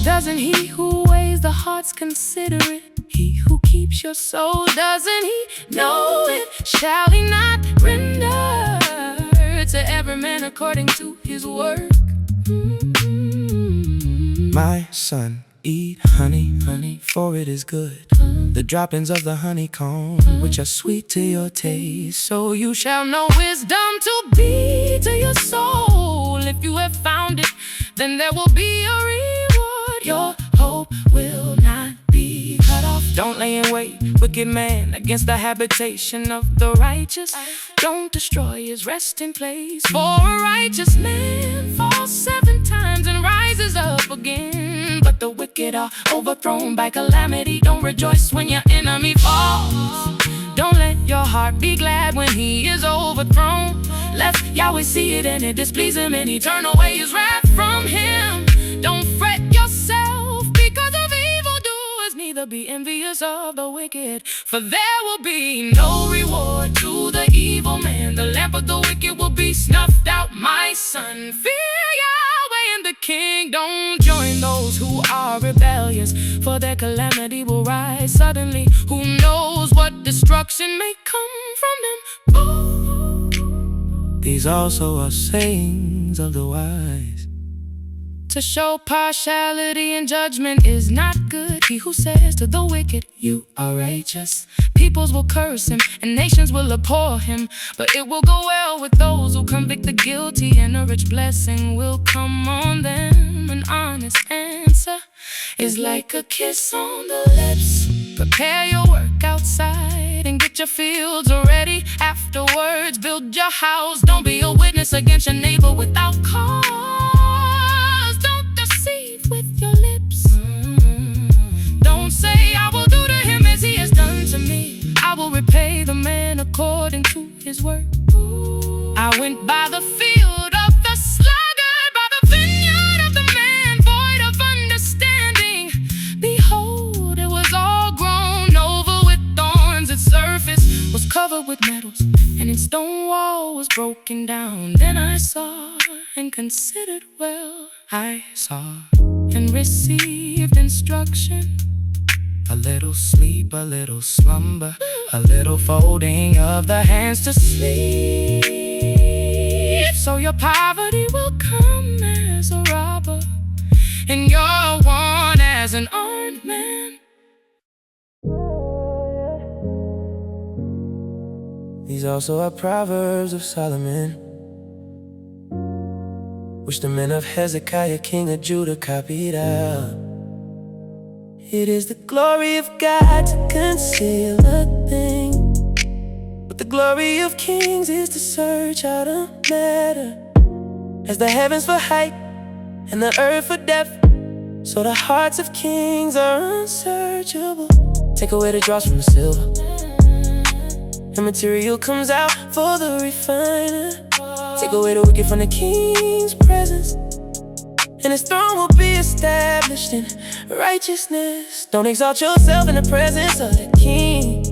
[SPEAKER 3] doesn't he who weighs the hearts consider it? He who keeps your soul, doesn't he know it? Shall he not render to every man according to his work? My son, eat honey, honey, for it is good. The droppings of the honeycomb, which are sweet to your taste. So you shall know wisdom to be to your soul. If you have found it, then there will be a reward. Your hope will not be cut off. Don't lay in wait, wicked man, against the habitation of the righteous. Don't destroy his resting place. For a righteous man falls 7 times and rises up again, but the wicked are overthrown by calamity. Don't rejoice when your enemy falls. Don't let your heart be glad when he is overthrown, lest Yahweh see it and it displease him, and he turn away his wrath from him. Don't fret yourself because of evildoers, neither be envious of the wicked, for there will be no reward to the evil man. The lamp of the wicked will be snuffed out. My son, fear Yahweh and the king. Don't join those who are rebellious, for their calamity will rise suddenly. Who knows what destruction may come from them? These also are sayings of the wise. To show partiality in judgment is not good. He who says to the wicked, you are righteous, peoples will curse him and nations will abhor him. But it will go well with those who convict the guilty, and a rich blessing will come on them. An honest answer is like a kiss on the lips. Prepare your work outside and get your fields ready. Afterwards, build your house. Don't be a witness against your neighbor without cause. Don't deceive with your lips. Don't say, I will do to him as he has done to me. I will repay the man according to his work. I went by the field of the sluggard, by the vineyard of the man void of understanding. Behold, it was all grown over with thorns. Its surface was covered with nettles, and its stone wall was broken down. Then I saw and considered well. I saw and received instruction. A little sleep, a little slumber, a little folding of the hands to sleep.
[SPEAKER 1] So your poverty will come as a robber, and your want as an armed man.
[SPEAKER 3] These also are Proverbs of Solomon, which the men of Hezekiah, king of Judah, copied out. It is the glory of God to conceal a thing, but the glory of kings is to search out a matter. As the heavens for height and the earth for depth, so the hearts of kings are unsearchable. Take away the dross from the silver, and material comes out for the refiner. Take away the wicked from the king's presence, and his throne will be established in righteousness. Don't exalt yourself in the presence of the king,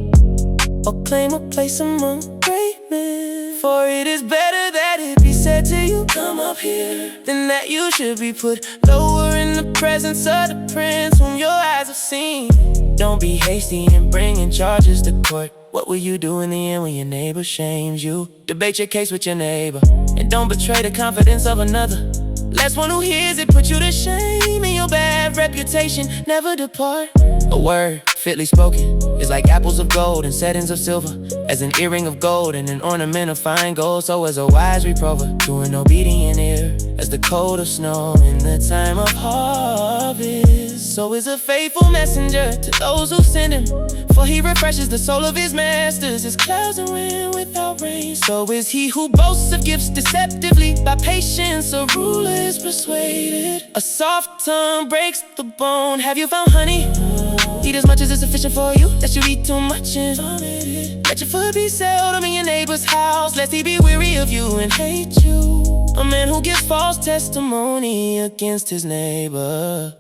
[SPEAKER 3] or claim a place among great men. For it is better that it be said to you, come up here, than that you should be put lower in the presence of the prince whom your eyes have seen. Don't be hasty in bringing charges to court. What will you do in the end when your neighbor shames you? Debate your case with your neighbor, and don't betray the confidence of another, lest one who hears it put you to shame, and your bad reputation never depart. A word fitly spoken is like apples of gold and settings of silver, as an earring of gold and an ornament of fine gold. So is a wise reprover to an obedient ear, as the coat of snow in the time of harvest. So is a faithful messenger to those who send him, for he refreshes the soul of his masters as clouds and wind without rain. So is he who boasts of gifts deceptively, by patience a ruler is persuaded. A soft tongue breaks the bone. Have you found honey? Eat as much as is sufficient for you, that you eat too much and vomit it. Let your foot be seldom in your neighbor's house, lest he be weary of you and hate you. A man who gives false testimony against his neighbor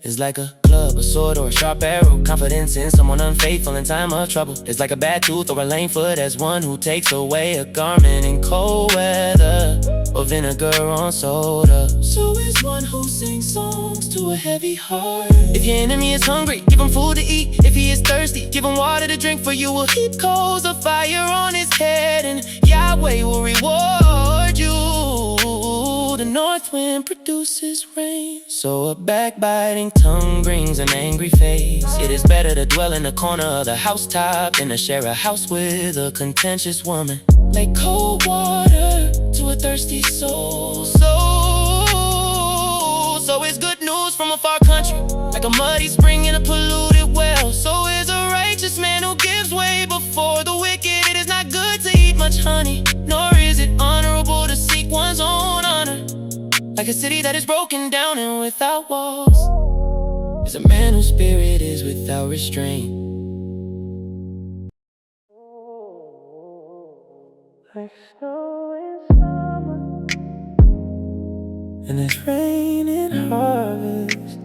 [SPEAKER 3] is like a club, a sword, or a sharp arrow. Confidence in someone unfaithful in time of trouble is like a bad tooth or a lame foot, as one who takes away a garment in cold weather, or vinegar on soda. So is one who sings songs to a heavy heart. If your enemy is hungry, give him food to eat. If he is thirsty, give him water to drink. For you will heap coals of fire on his head, and Yahweh will reward you. The north wind produces rain, so a backbiting tongue brings an angry face. It is better to dwell in the corner of the housetop than to share a house with a contentious woman. Like cold water to a thirsty soul. So is good news from a far country, like a muddy spring in a polluted well. So is a righteous man who gives way before the wicked. It is not good to eat much honey, nor is it honorable to seek one's own honor. Like a city that is broken down and without walls is a man whose spirit is without restraint. Like snow in summer, and it's rain in harvest.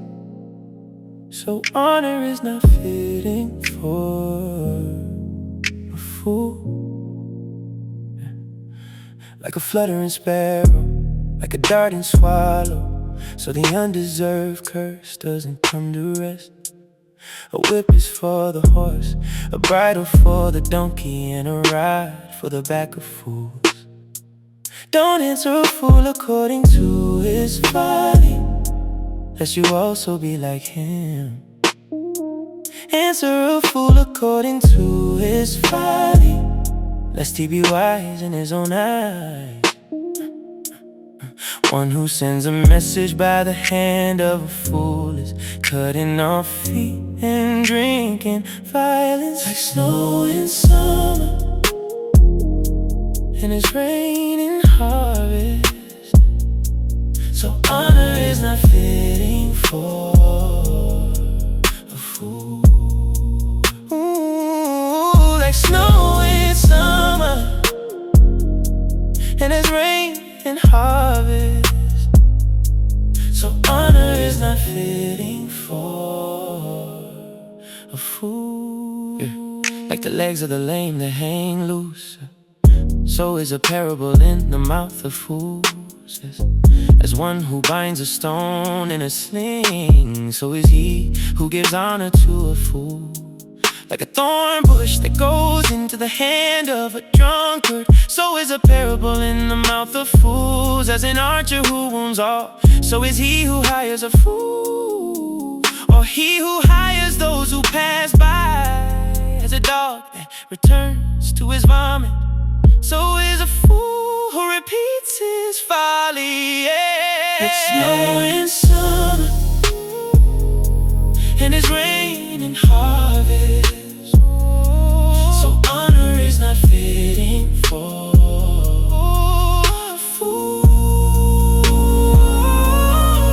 [SPEAKER 3] So honor is not fitting for a fool. Like a fluttering sparrow, like a darting swallow, so the undeserved curse doesn't come to rest. A whip is for the horse, a bridle for the donkey, and a ride for the back of fools. Don't answer a fool according to his folly, lest you also be like him. Answer a fool according to his folly, lest he be wise in his own eyes. One who sends a message by the hand of a fool is cutting off feet and drinking violence. Like snow in summer, and it's rain in harvest. So honor is not fitting for a fool. Ooh, like snow in summer, and it's rain in harvest. So honor is not fitting for a fool. Like the legs of the lame that hang loose, so is a parable in the mouth of fools. As one who binds a stone in a sling, so is he who gives honor to a fool. like a thorn bush that goes into the hand of a drunkard. So is a parable in the mouth of fools, as an archer who wounds all. So is he who hires a fool, or he who hires those who pass by. As a dog that returns to his vomit, so is a fool who repeats his folly. Yeah. It's snow in summer, and it's rain in harvest. So honor is not fitting for a fool.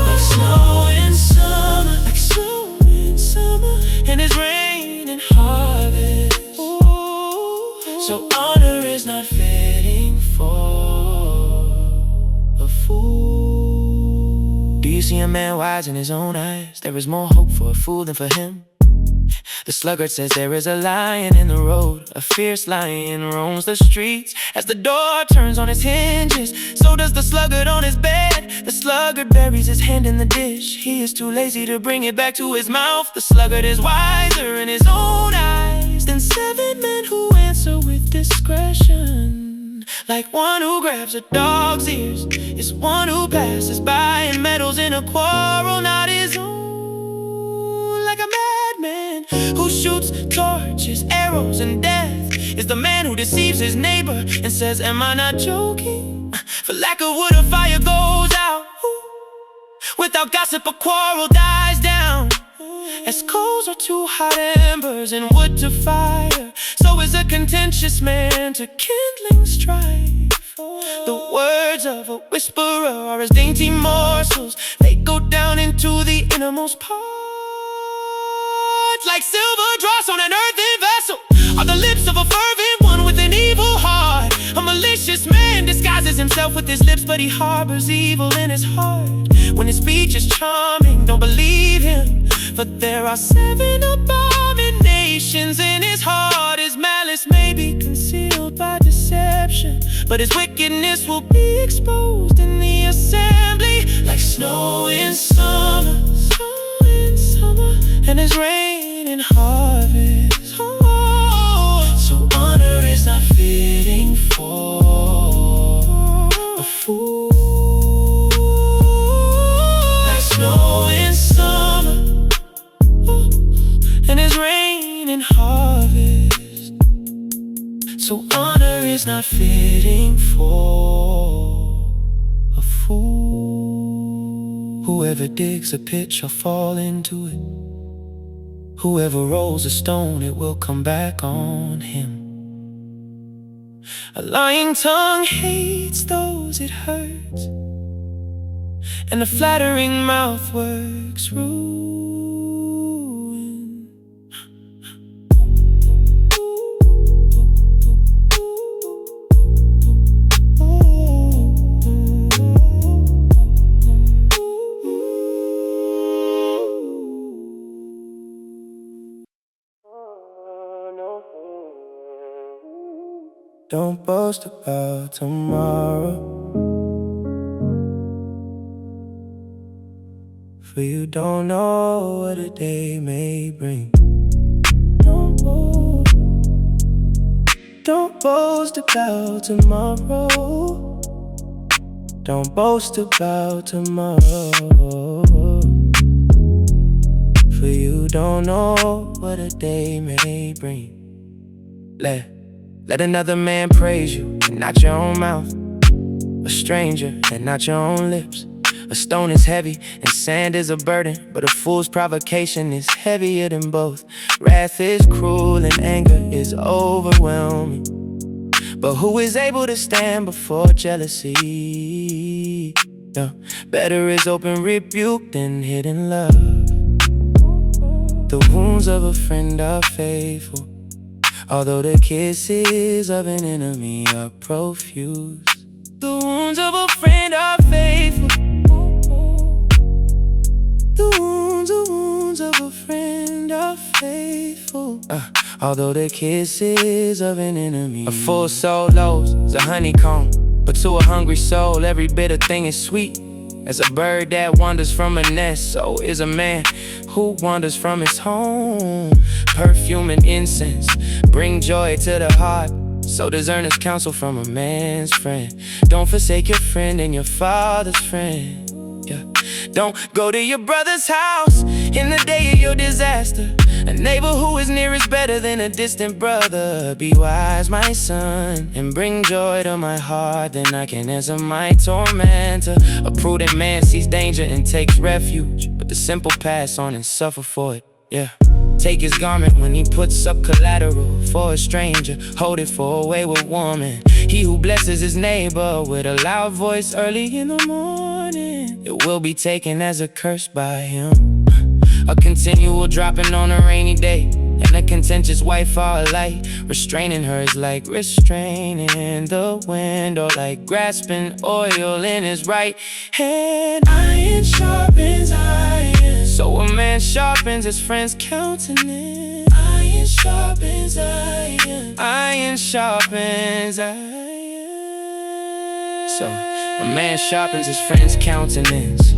[SPEAKER 3] Like snow in summer, like snow in summer, and it's rain in harvest. So honor is not fitting for a fool. Do you see a man wise in his own eyes? There is more hope for a fool than for him. The sluggard says there is a lion in the road. A fierce lion roams the streets. As the door turns on its hinges, so does the sluggard on his bed. The sluggard buries his hand in the dish. He is too lazy to bring it back to his mouth. The sluggard is wiser in his own eyes than 7 men who answer with discretion. Like one who grabs a dog's ears is one who passes by and meddles in a quarrel not his own. Like a madman who shoots torches, arrows, and death is the man who deceives his neighbor and says, am I not joking? For lack of wood a fire goes out. Without gossip a quarrel dies down. As coals are to hot embers and wood to fire, so is a contentious man to kindling strife. The words of a whisperer are as dainty morsels. They go down into the innermost parts. Like silver dross on an earthen vessel are the lips of a fervent one with an evil heart. A malicious man disguises himself with his lips, but he harbors evil in his heart. When his speech is charming, don't believe him, for there are 7 abominations in his heart. His malice may be concealed by deception, but his wickedness will be exposed in the assembly. Like snow in summer, and it's rain in harvest. So honor is not fitting for a fool. Like snow in summer, and it's rain in harvest. So honor is not fitting for a fool. Whoever digs a pit shall fall into it. Whoever rolls a stone, it will come back on him. A lying tongue hates those it hurts, and a flattering mouth works ruin. Don't boast about tomorrow, for you don't know what a day may bring. Don't boast about tomorrow. Don't boast about tomorrow, for you don't know what a day may bring. Let another man praise you, and not your own mouth. A stranger, and not your own lips. A stone is heavy, and sand is a burden, but a fool's provocation is heavier than both. Wrath is cruel, and anger is overwhelming, but who is able to stand before jealousy? No, better is open rebuke than hidden love. The wounds of a friend are faithful, although the kisses of an enemy are profuse. The wounds of a friend are faithful. The wounds of a friend are faithful, although the kisses of an enemy. A full soul loathes a honeycomb, but to a hungry soul every bitter thing is sweet. As a bird that wanders from a nest, so is a man who wanders from his home. perfume and incense bring joy to the heart. So does earnest counsel from a man's friend. Don't forsake your friend and your father's friend. Yeah. Don't go to your brother's house in the day of your disaster. A neighbor who is near is better than a distant brother. Be wise, my son, and bring joy to my heart. Then I can answer my tormentor. A prudent man sees danger and takes refuge, but the simple pass on and suffer for it. Yeah. Take his garment when he puts up collateral for a stranger. Hold it for a wayward woman. He who blesses his neighbor with a loud voice early in the morning, it will be taken as a curse by him. A continual dropping on a rainy day, and a contentious wife are alike. Restraining her is like restraining the wind, or like grasping oil in his right hand. Iron sharpens iron, so a man sharpens his friend's countenance. Iron sharpens iron, iron sharpens iron. So a man sharpens his friend's countenance.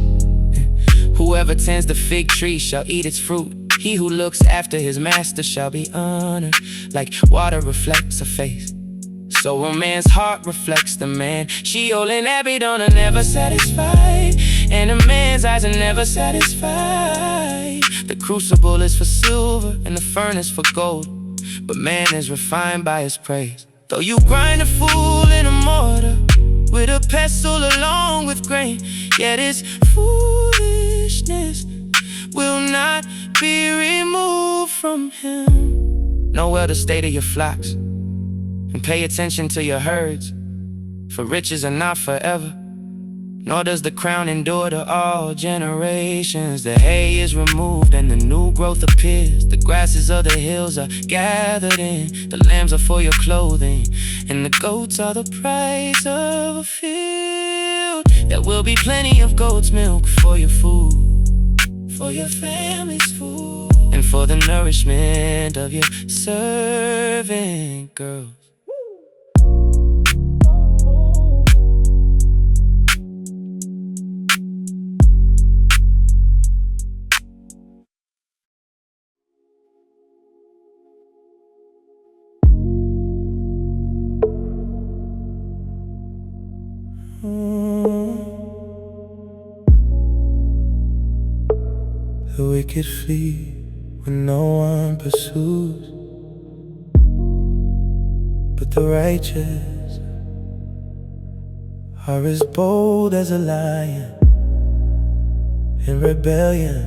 [SPEAKER 3] Whoever tends the fig tree shall eat its fruit. He who looks after his master shall be honored. Like water reflects a face, so a man's heart reflects the man. Sheol and Abaddon are never satisfied, and a man's eyes are never satisfied. The crucible is for silver and the furnace for gold, but man is refined by his praise. Though you grind a fool in a mortar with a pestle along with grain, yet his foolishness will not be removed from him. Know well the state of your flocks, and pay attention to your herds, for riches are not forever, nor does the crown endure to all generations. The hay is removed and the new growth appears. The grasses of the hills are gathered in. The lambs are for your clothing, and the goats are the price of a field. There will be plenty of goat's milk for your food, for your family's food, and for the nourishment of your servant girls.
[SPEAKER 4] The wicked flee when no one pursues, but the righteous are as bold as a lion. In rebellion,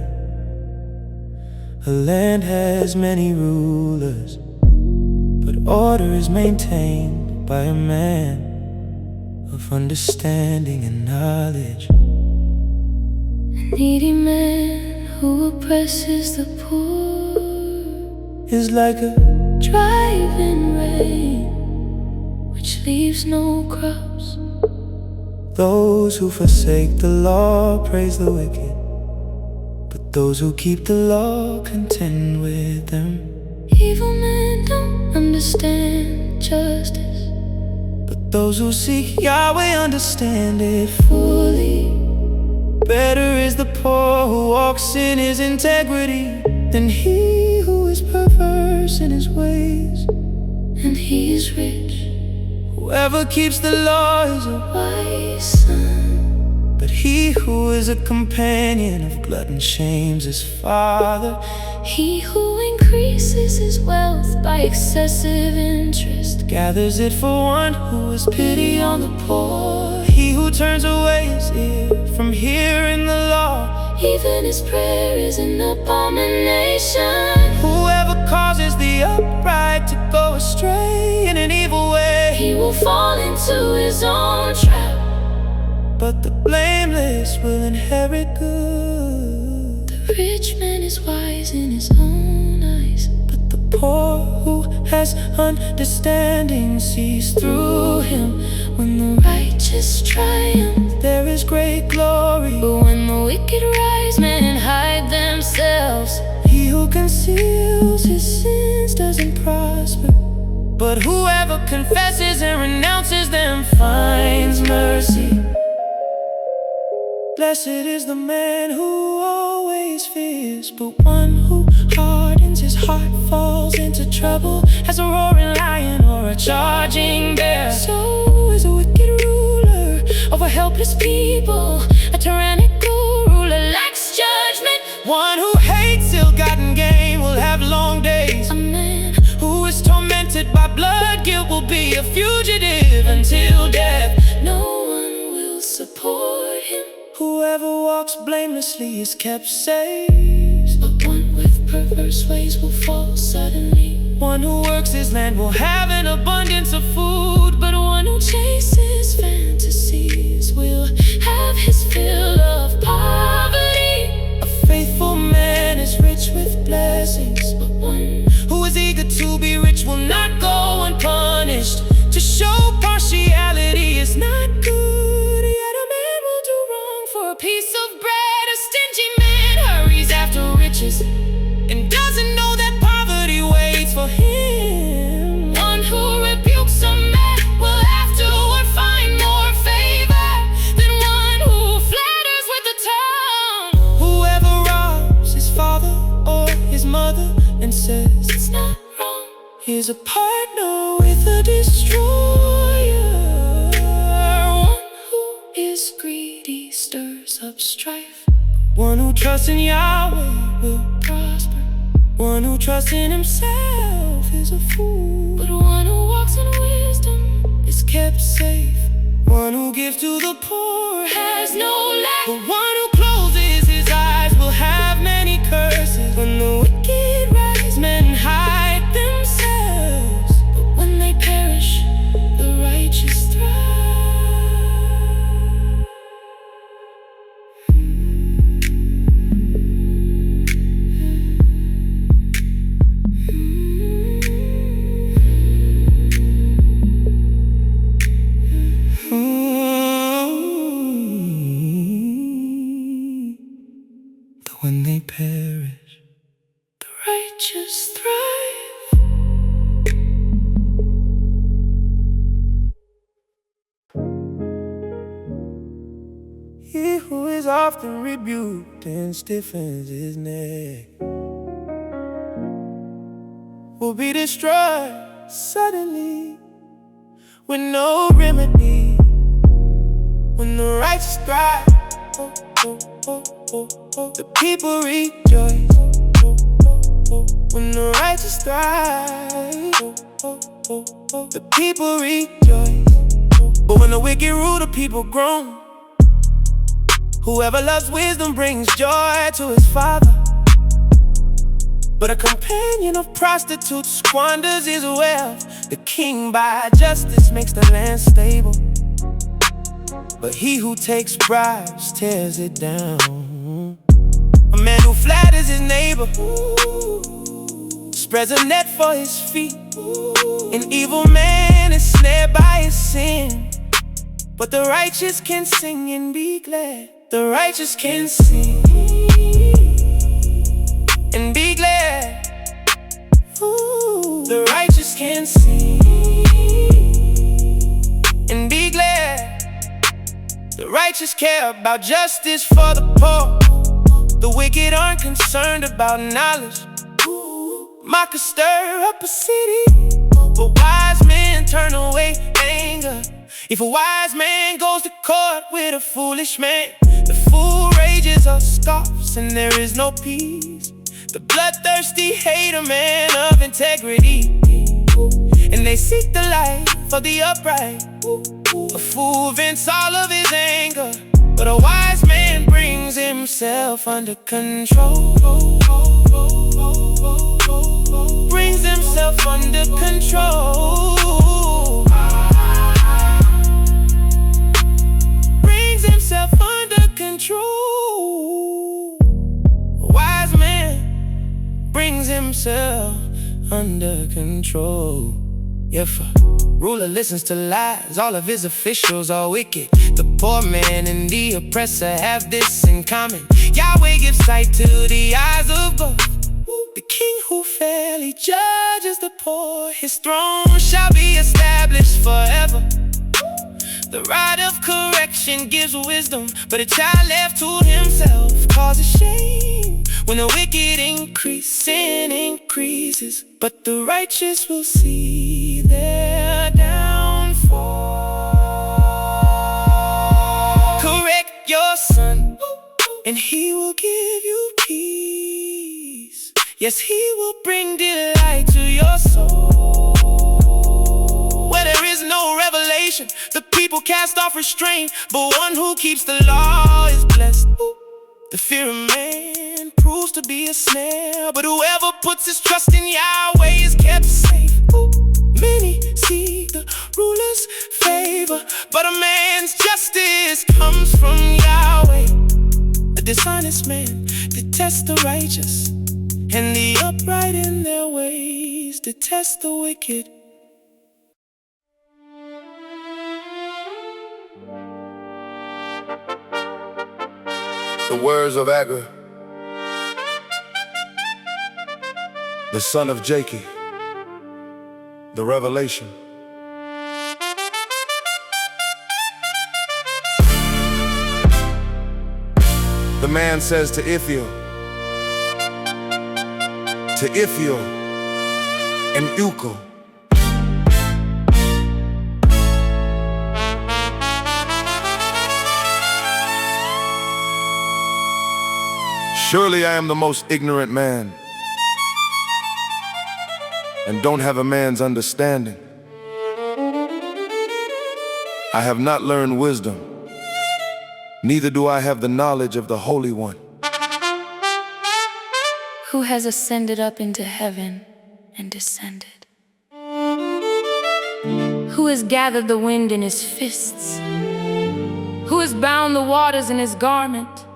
[SPEAKER 4] a land has many rulers, but order is maintained by a man of understanding and knowledge.
[SPEAKER 1] A needy man who oppresses the poor
[SPEAKER 4] is like a
[SPEAKER 1] driving rain, which leaves no crops.
[SPEAKER 4] those who forsake the law praise the wicked, but those who keep the law contend with them.
[SPEAKER 1] Evil men don't understand justice,
[SPEAKER 4] But those who seek Yahweh understand it
[SPEAKER 1] fully.
[SPEAKER 4] Better is the poor who walks in his integrity than he who is perverse in his ways.
[SPEAKER 1] And he is rich,
[SPEAKER 4] Whoever keeps the law is a
[SPEAKER 1] wise son.
[SPEAKER 4] but he who is a companion of glutton shames his father.
[SPEAKER 1] He who increases his wealth by excessive interest
[SPEAKER 4] Gathers it for one who has pity on the poor. He who turns away his ear from hearing the law,
[SPEAKER 1] even his prayer is an abomination.
[SPEAKER 4] whoever causes the upright to go astray in an evil way,
[SPEAKER 1] He will fall into his own trap.
[SPEAKER 4] but the blameless will inherit good.
[SPEAKER 1] The rich man is wise in his own eyes,
[SPEAKER 4] But the poor who has understanding sees through him.
[SPEAKER 1] when the righteous triumph.
[SPEAKER 4] There is great glory.
[SPEAKER 1] But when the wicked rise, men hide themselves.
[SPEAKER 4] He who conceals his sins doesn't prosper, but whoever confesses and renounces them finds mercy. Blessed is the man who always fears, but one who hardens his heart falls trouble as a roaring lion or a charging bear. So is a wicked ruler over helpless people. A tyrannical ruler lacks judgment.
[SPEAKER 3] One who hates ill-gotten gain will have long days.
[SPEAKER 4] A man
[SPEAKER 3] Who is tormented by blood guilt will be a fugitive until death.
[SPEAKER 4] no one will support him.
[SPEAKER 3] Whoever walks blamelessly is kept safe.
[SPEAKER 4] But one with perverse ways will fall suddenly.
[SPEAKER 3] One who works his land will have an abundance of food.
[SPEAKER 4] But one who chases fantasies will have his fill of poverty.
[SPEAKER 3] A faithful man is rich with blessings.
[SPEAKER 4] But one
[SPEAKER 3] Who is eager to be rich will not go unpunished. To show partiality is not good.
[SPEAKER 4] yet a man will do wrong for a piece of bread. A stingy man hurries after riches
[SPEAKER 3] And doesn't know that poverty waits for him.
[SPEAKER 4] One who rebukes a man will afterward find more favor than one who flatters with the tongue.
[SPEAKER 3] Whoever robs his father or his mother and says
[SPEAKER 4] It's not wrong.
[SPEAKER 3] he's a partner with a destroyer.
[SPEAKER 4] One who is greedy stirs up strife.
[SPEAKER 3] One who trusts in Yahweh will
[SPEAKER 4] Prosper.
[SPEAKER 3] One who trusts in himself is a fool.
[SPEAKER 4] But one who walks in wisdom
[SPEAKER 3] Is kept safe. One who gives to the poor
[SPEAKER 4] has no lack.
[SPEAKER 3] But one who closes his eyes will have many curses. When the wicked rise, men hide themselves.
[SPEAKER 4] But when they perish, the righteous thrive.
[SPEAKER 3] When they perish,
[SPEAKER 4] The righteous thrive.
[SPEAKER 3] he who is often rebuked and stiffens his neck will be destroyed suddenly with no remedy. When the righteous thrive, the people rejoice. When the righteous thrive, the people rejoice. But when the wicked rule, the people groan. Whoever loves wisdom brings joy to his father. But a companion of prostitutes squanders his wealth. The king by justice makes the land stable, but he who takes bribes tears it down. A man who flatters his neighbor spreads a net for his feet. An evil man is snared by his sin, but the righteous can sing and be glad. The righteous can sing and be glad. Ooh, the righteous can sing and be glad. The righteous care about justice for the poor. The wicked aren't concerned about knowledge. Mockers stir up a city, but wise men turn away anger. If a wise man goes to court with a foolish man, the fool rages or scoffs and there is no peace. The bloodthirsty hate a man of integrity, and they seek the life of the upright. A fool vents all of his anger, but a wise man brings himself under control. Brings himself under control. Brings himself under control. A wise man brings himself under control. If a ruler listens to lies, all of his officials are wicked. The poor man and the oppressor have this in common: Yahweh gives sight to the eyes of both. The king who fairly judges the poor, his throne shall be established forever. The rod of correction gives wisdom, but a child left to himself causes shame. when the wicked increase, sin increases, but the righteous will see their downfall. Correct your son, and he will give you peace. Yes, he will bring delight to your soul. Where there is no revelation, the people cast off restraint, but one who keeps the law is blessed. The fear of man proves to be a snare, but whoever puts his trust in Yahweh is kept safe. Many seek the ruler's favor, but a man's justice comes from Yahweh. A dishonest man detests the righteous, and the upright in their ways detest the wicked.
[SPEAKER 2] The words of Agur, the son of Jacob, the revelation. The man says to Ithiel, and Ucal, surely I am the most ignorant man, and don't have a man's understanding. I have not learned wisdom, neither do I have the knowledge of the Holy One.
[SPEAKER 1] Who has ascended up into heaven and descended? Who has gathered the wind in his fists? Who has bound the waters in his garment?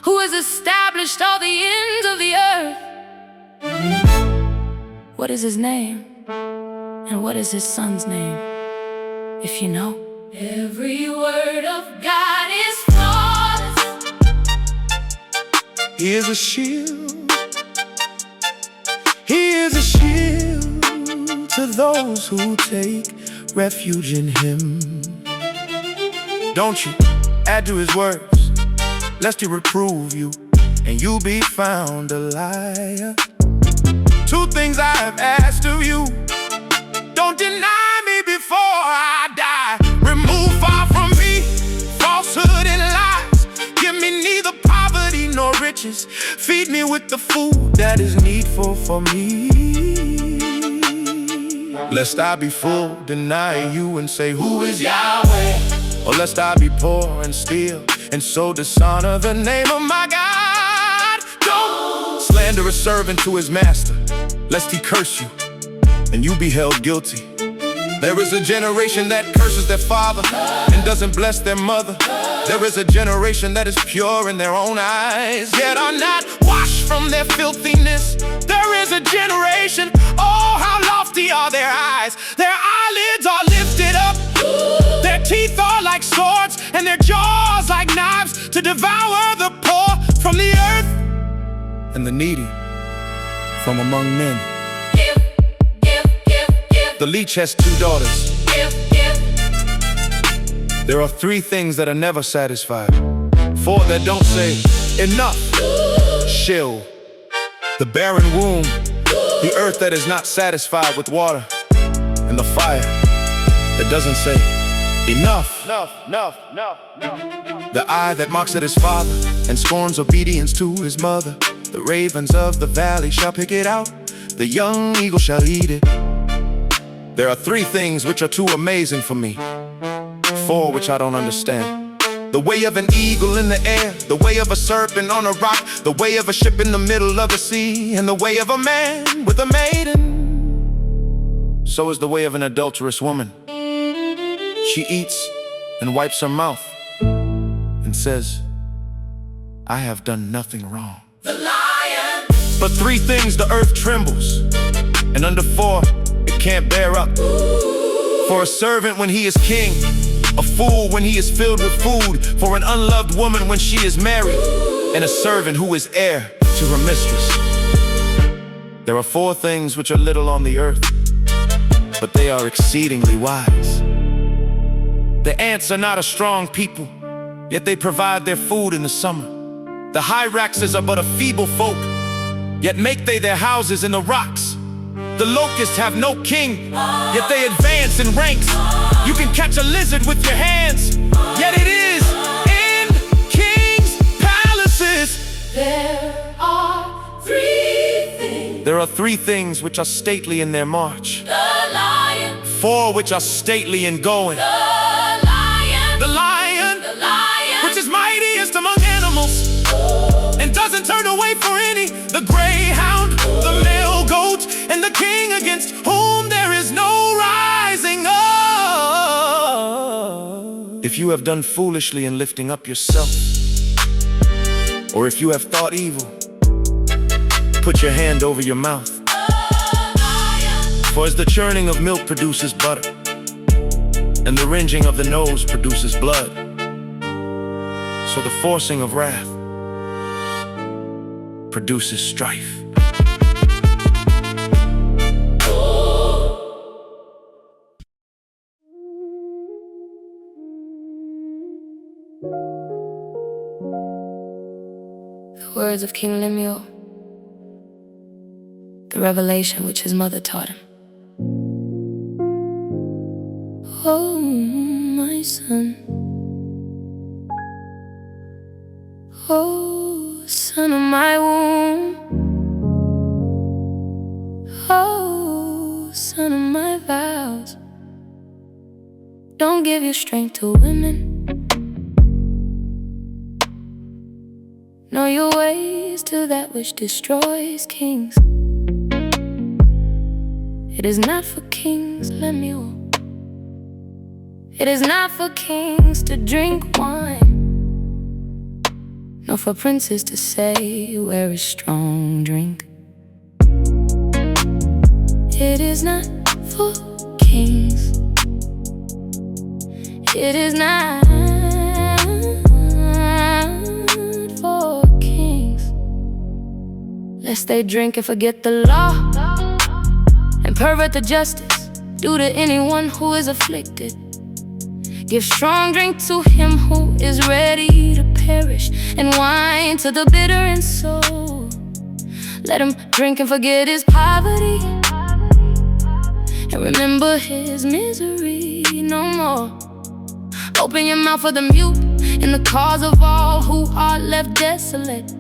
[SPEAKER 1] Who has established all the ends of the earth? What is his name? And what is his son's name? If you know. Every word of God is flawless.
[SPEAKER 3] He is a shield. He is a shield to those who take refuge in him. Don't you add to his words, lest he reprove you, and you be found a liar. Two things I have asked of you: don't deny me before I die. Remove far from me falsehood and lies. Give me neither poverty nor riches. Feed me with the food that is needful for me. Lest I be full, deny you and say, who is Yahweh? Or lest I be poor and steal, and so dishonor the name of my God. Don't slander a servant to his master, lest he curse you, and you be held guilty. There is a generation that curses their father and doesn't bless their mother. There is a generation that is pure in their own eyes, yet are not washed from their filthiness. There is a generation, oh, how lofty are their eyes. Their eyelids are lifted up. Their teeth are like swords, and their jaws like knives, to devour the poor from the earth and the needy from among men. The leech has two daughters. There are three things that are never satisfied, four that don't say enough. Sheol, the barren womb, the earth that is not satisfied with water, and the fire that doesn't say enough. The eye that mocks at his father and scorns obedience to his mother. The ravens of the valley shall pick it out, the young eagle shall eat it. There are three things which are too amazing for me, four which I don't understand. The way of an eagle in the air, the way of a serpent on a rock, the way of a ship in the middle of the sea, and the way of a man with a maiden. So is the way of an adulterous woman. She eats and wipes her mouth and says, I have done nothing wrong.
[SPEAKER 4] The lion.
[SPEAKER 3] But three things the earth trembles, and under four it can't bear up. For a servant when he is king, a fool when he is filled with food, for an unloved woman when she is married, and a servant who is heir to her mistress. There are four things which are little on the earth, but they are exceedingly wise. The ants are not a strong people, yet they provide their food in the summer. The Hyraxes are but a feeble folk, yet make they their houses in the rocks. The locusts have no king, yet they advance in ranks. You can catch a lizard with your hands, yet it is in kings' palaces. There are three things which are stately in their march,
[SPEAKER 1] The lion,
[SPEAKER 3] four which are stately in going.
[SPEAKER 1] the lion,
[SPEAKER 3] The lion,
[SPEAKER 1] the lion,
[SPEAKER 3] which is mightiest among animals, and doesn't turn away for any. The greyhound, the male goat, and the king against whom there is no rising up. If you have done foolishly in lifting up yourself, or if you have thought evil, put your hand over your mouth. For as the churning of milk produces butter, and the wringing of the nose produces blood, so the forcing of wrath produces strife.
[SPEAKER 1] The words of King Lemuel, the revelation which his mother taught him. Oh, my son, oh, son of my womb, oh, son of my vows, don't give your strength to women. Know your ways to that which destroys kings. It is not for kings, Lemuel. It is not for kings to drink wine, nor for princes to say, where is strong drink. It is not for kings. It is not for kings, lest they drink and forget the law, and pervert the justice due to anyone who is afflicted. Give strong drink to him who is ready to perish, and wine to the bitter in soul. Let him drink and forget his poverty, and remember his misery no more. Open your mouth for the mute, in the cause of all who are left desolate.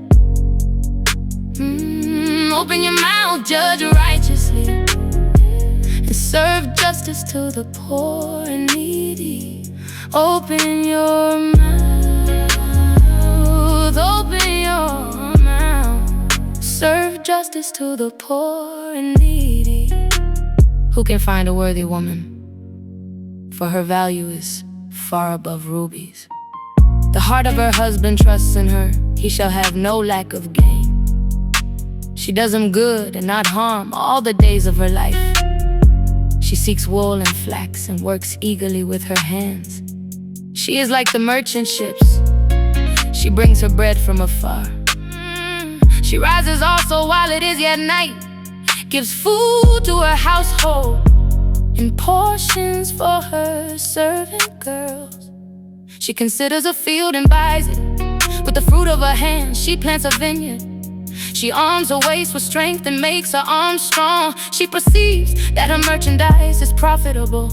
[SPEAKER 1] Open your mouth, judge righteously, and serve justice to the poor and needy. Open your mouth, open your mouth. Serve justice to the poor and needy. Who can find a worthy woman? For her value is far above rubies. The heart of her husband trusts in her, he shall have no lack of gain. She does him good and not harm all the days of her life. She seeks wool and flax and works eagerly with her hands. She is like the merchant ships, she brings her bread from afar. She rises also while it is yet night, gives food to her household, in portions for her servant girls. She considers a field and buys it. With the fruit of her hands she plants a vineyard. She arms her waist with strength and makes her arms strong. She perceives that her merchandise is profitable.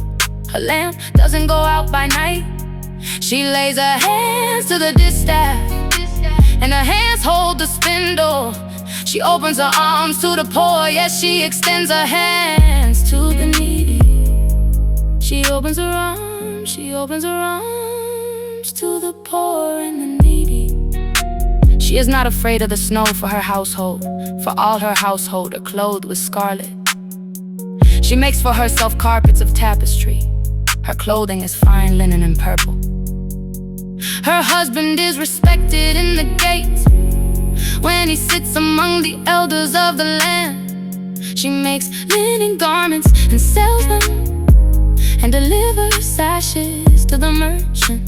[SPEAKER 1] Her lamp doesn't go out by night. She lays her hands to the distaff, and her hands hold the spindle. She opens her arms to the poor, yes, she extends her hands to the needy. She opens her arms, she opens her arms to the poor and the needy. She is not afraid of the snow for her household, for all her household are clothed with scarlet. She makes for herself carpets of tapestry. Her clothing is fine linen and purple. Her husband is respected in the gate when he sits among the elders of the land. She makes linen garments and sells them, and delivers sashes to the merchant.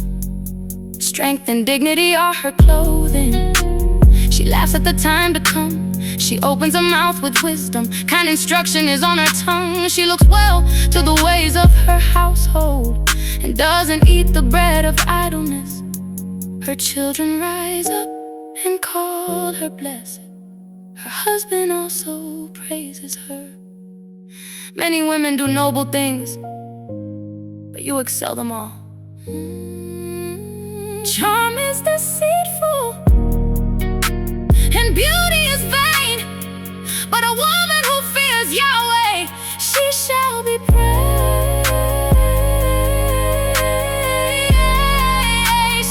[SPEAKER 1] Strength and dignity are her clothing. She laughs at the time to come. She opens her mouth with wisdom. Kind instruction is on her tongue. She looks well to the ways of her household, and doesn't eat the bread of idleness. Her children rise up and called her blessed. Her husband also praises her. Many women do noble things, but you excel them all. Charm is deceitful and beauty is vain, but a woman who fears Yahweh, she shall be praised.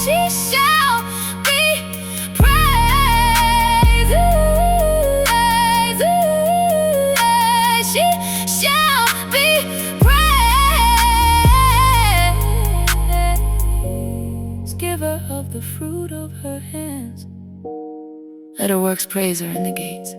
[SPEAKER 1] She shall be praised. She shall be praised. Giver of the fruit of her hands, let her works praise her in the gates.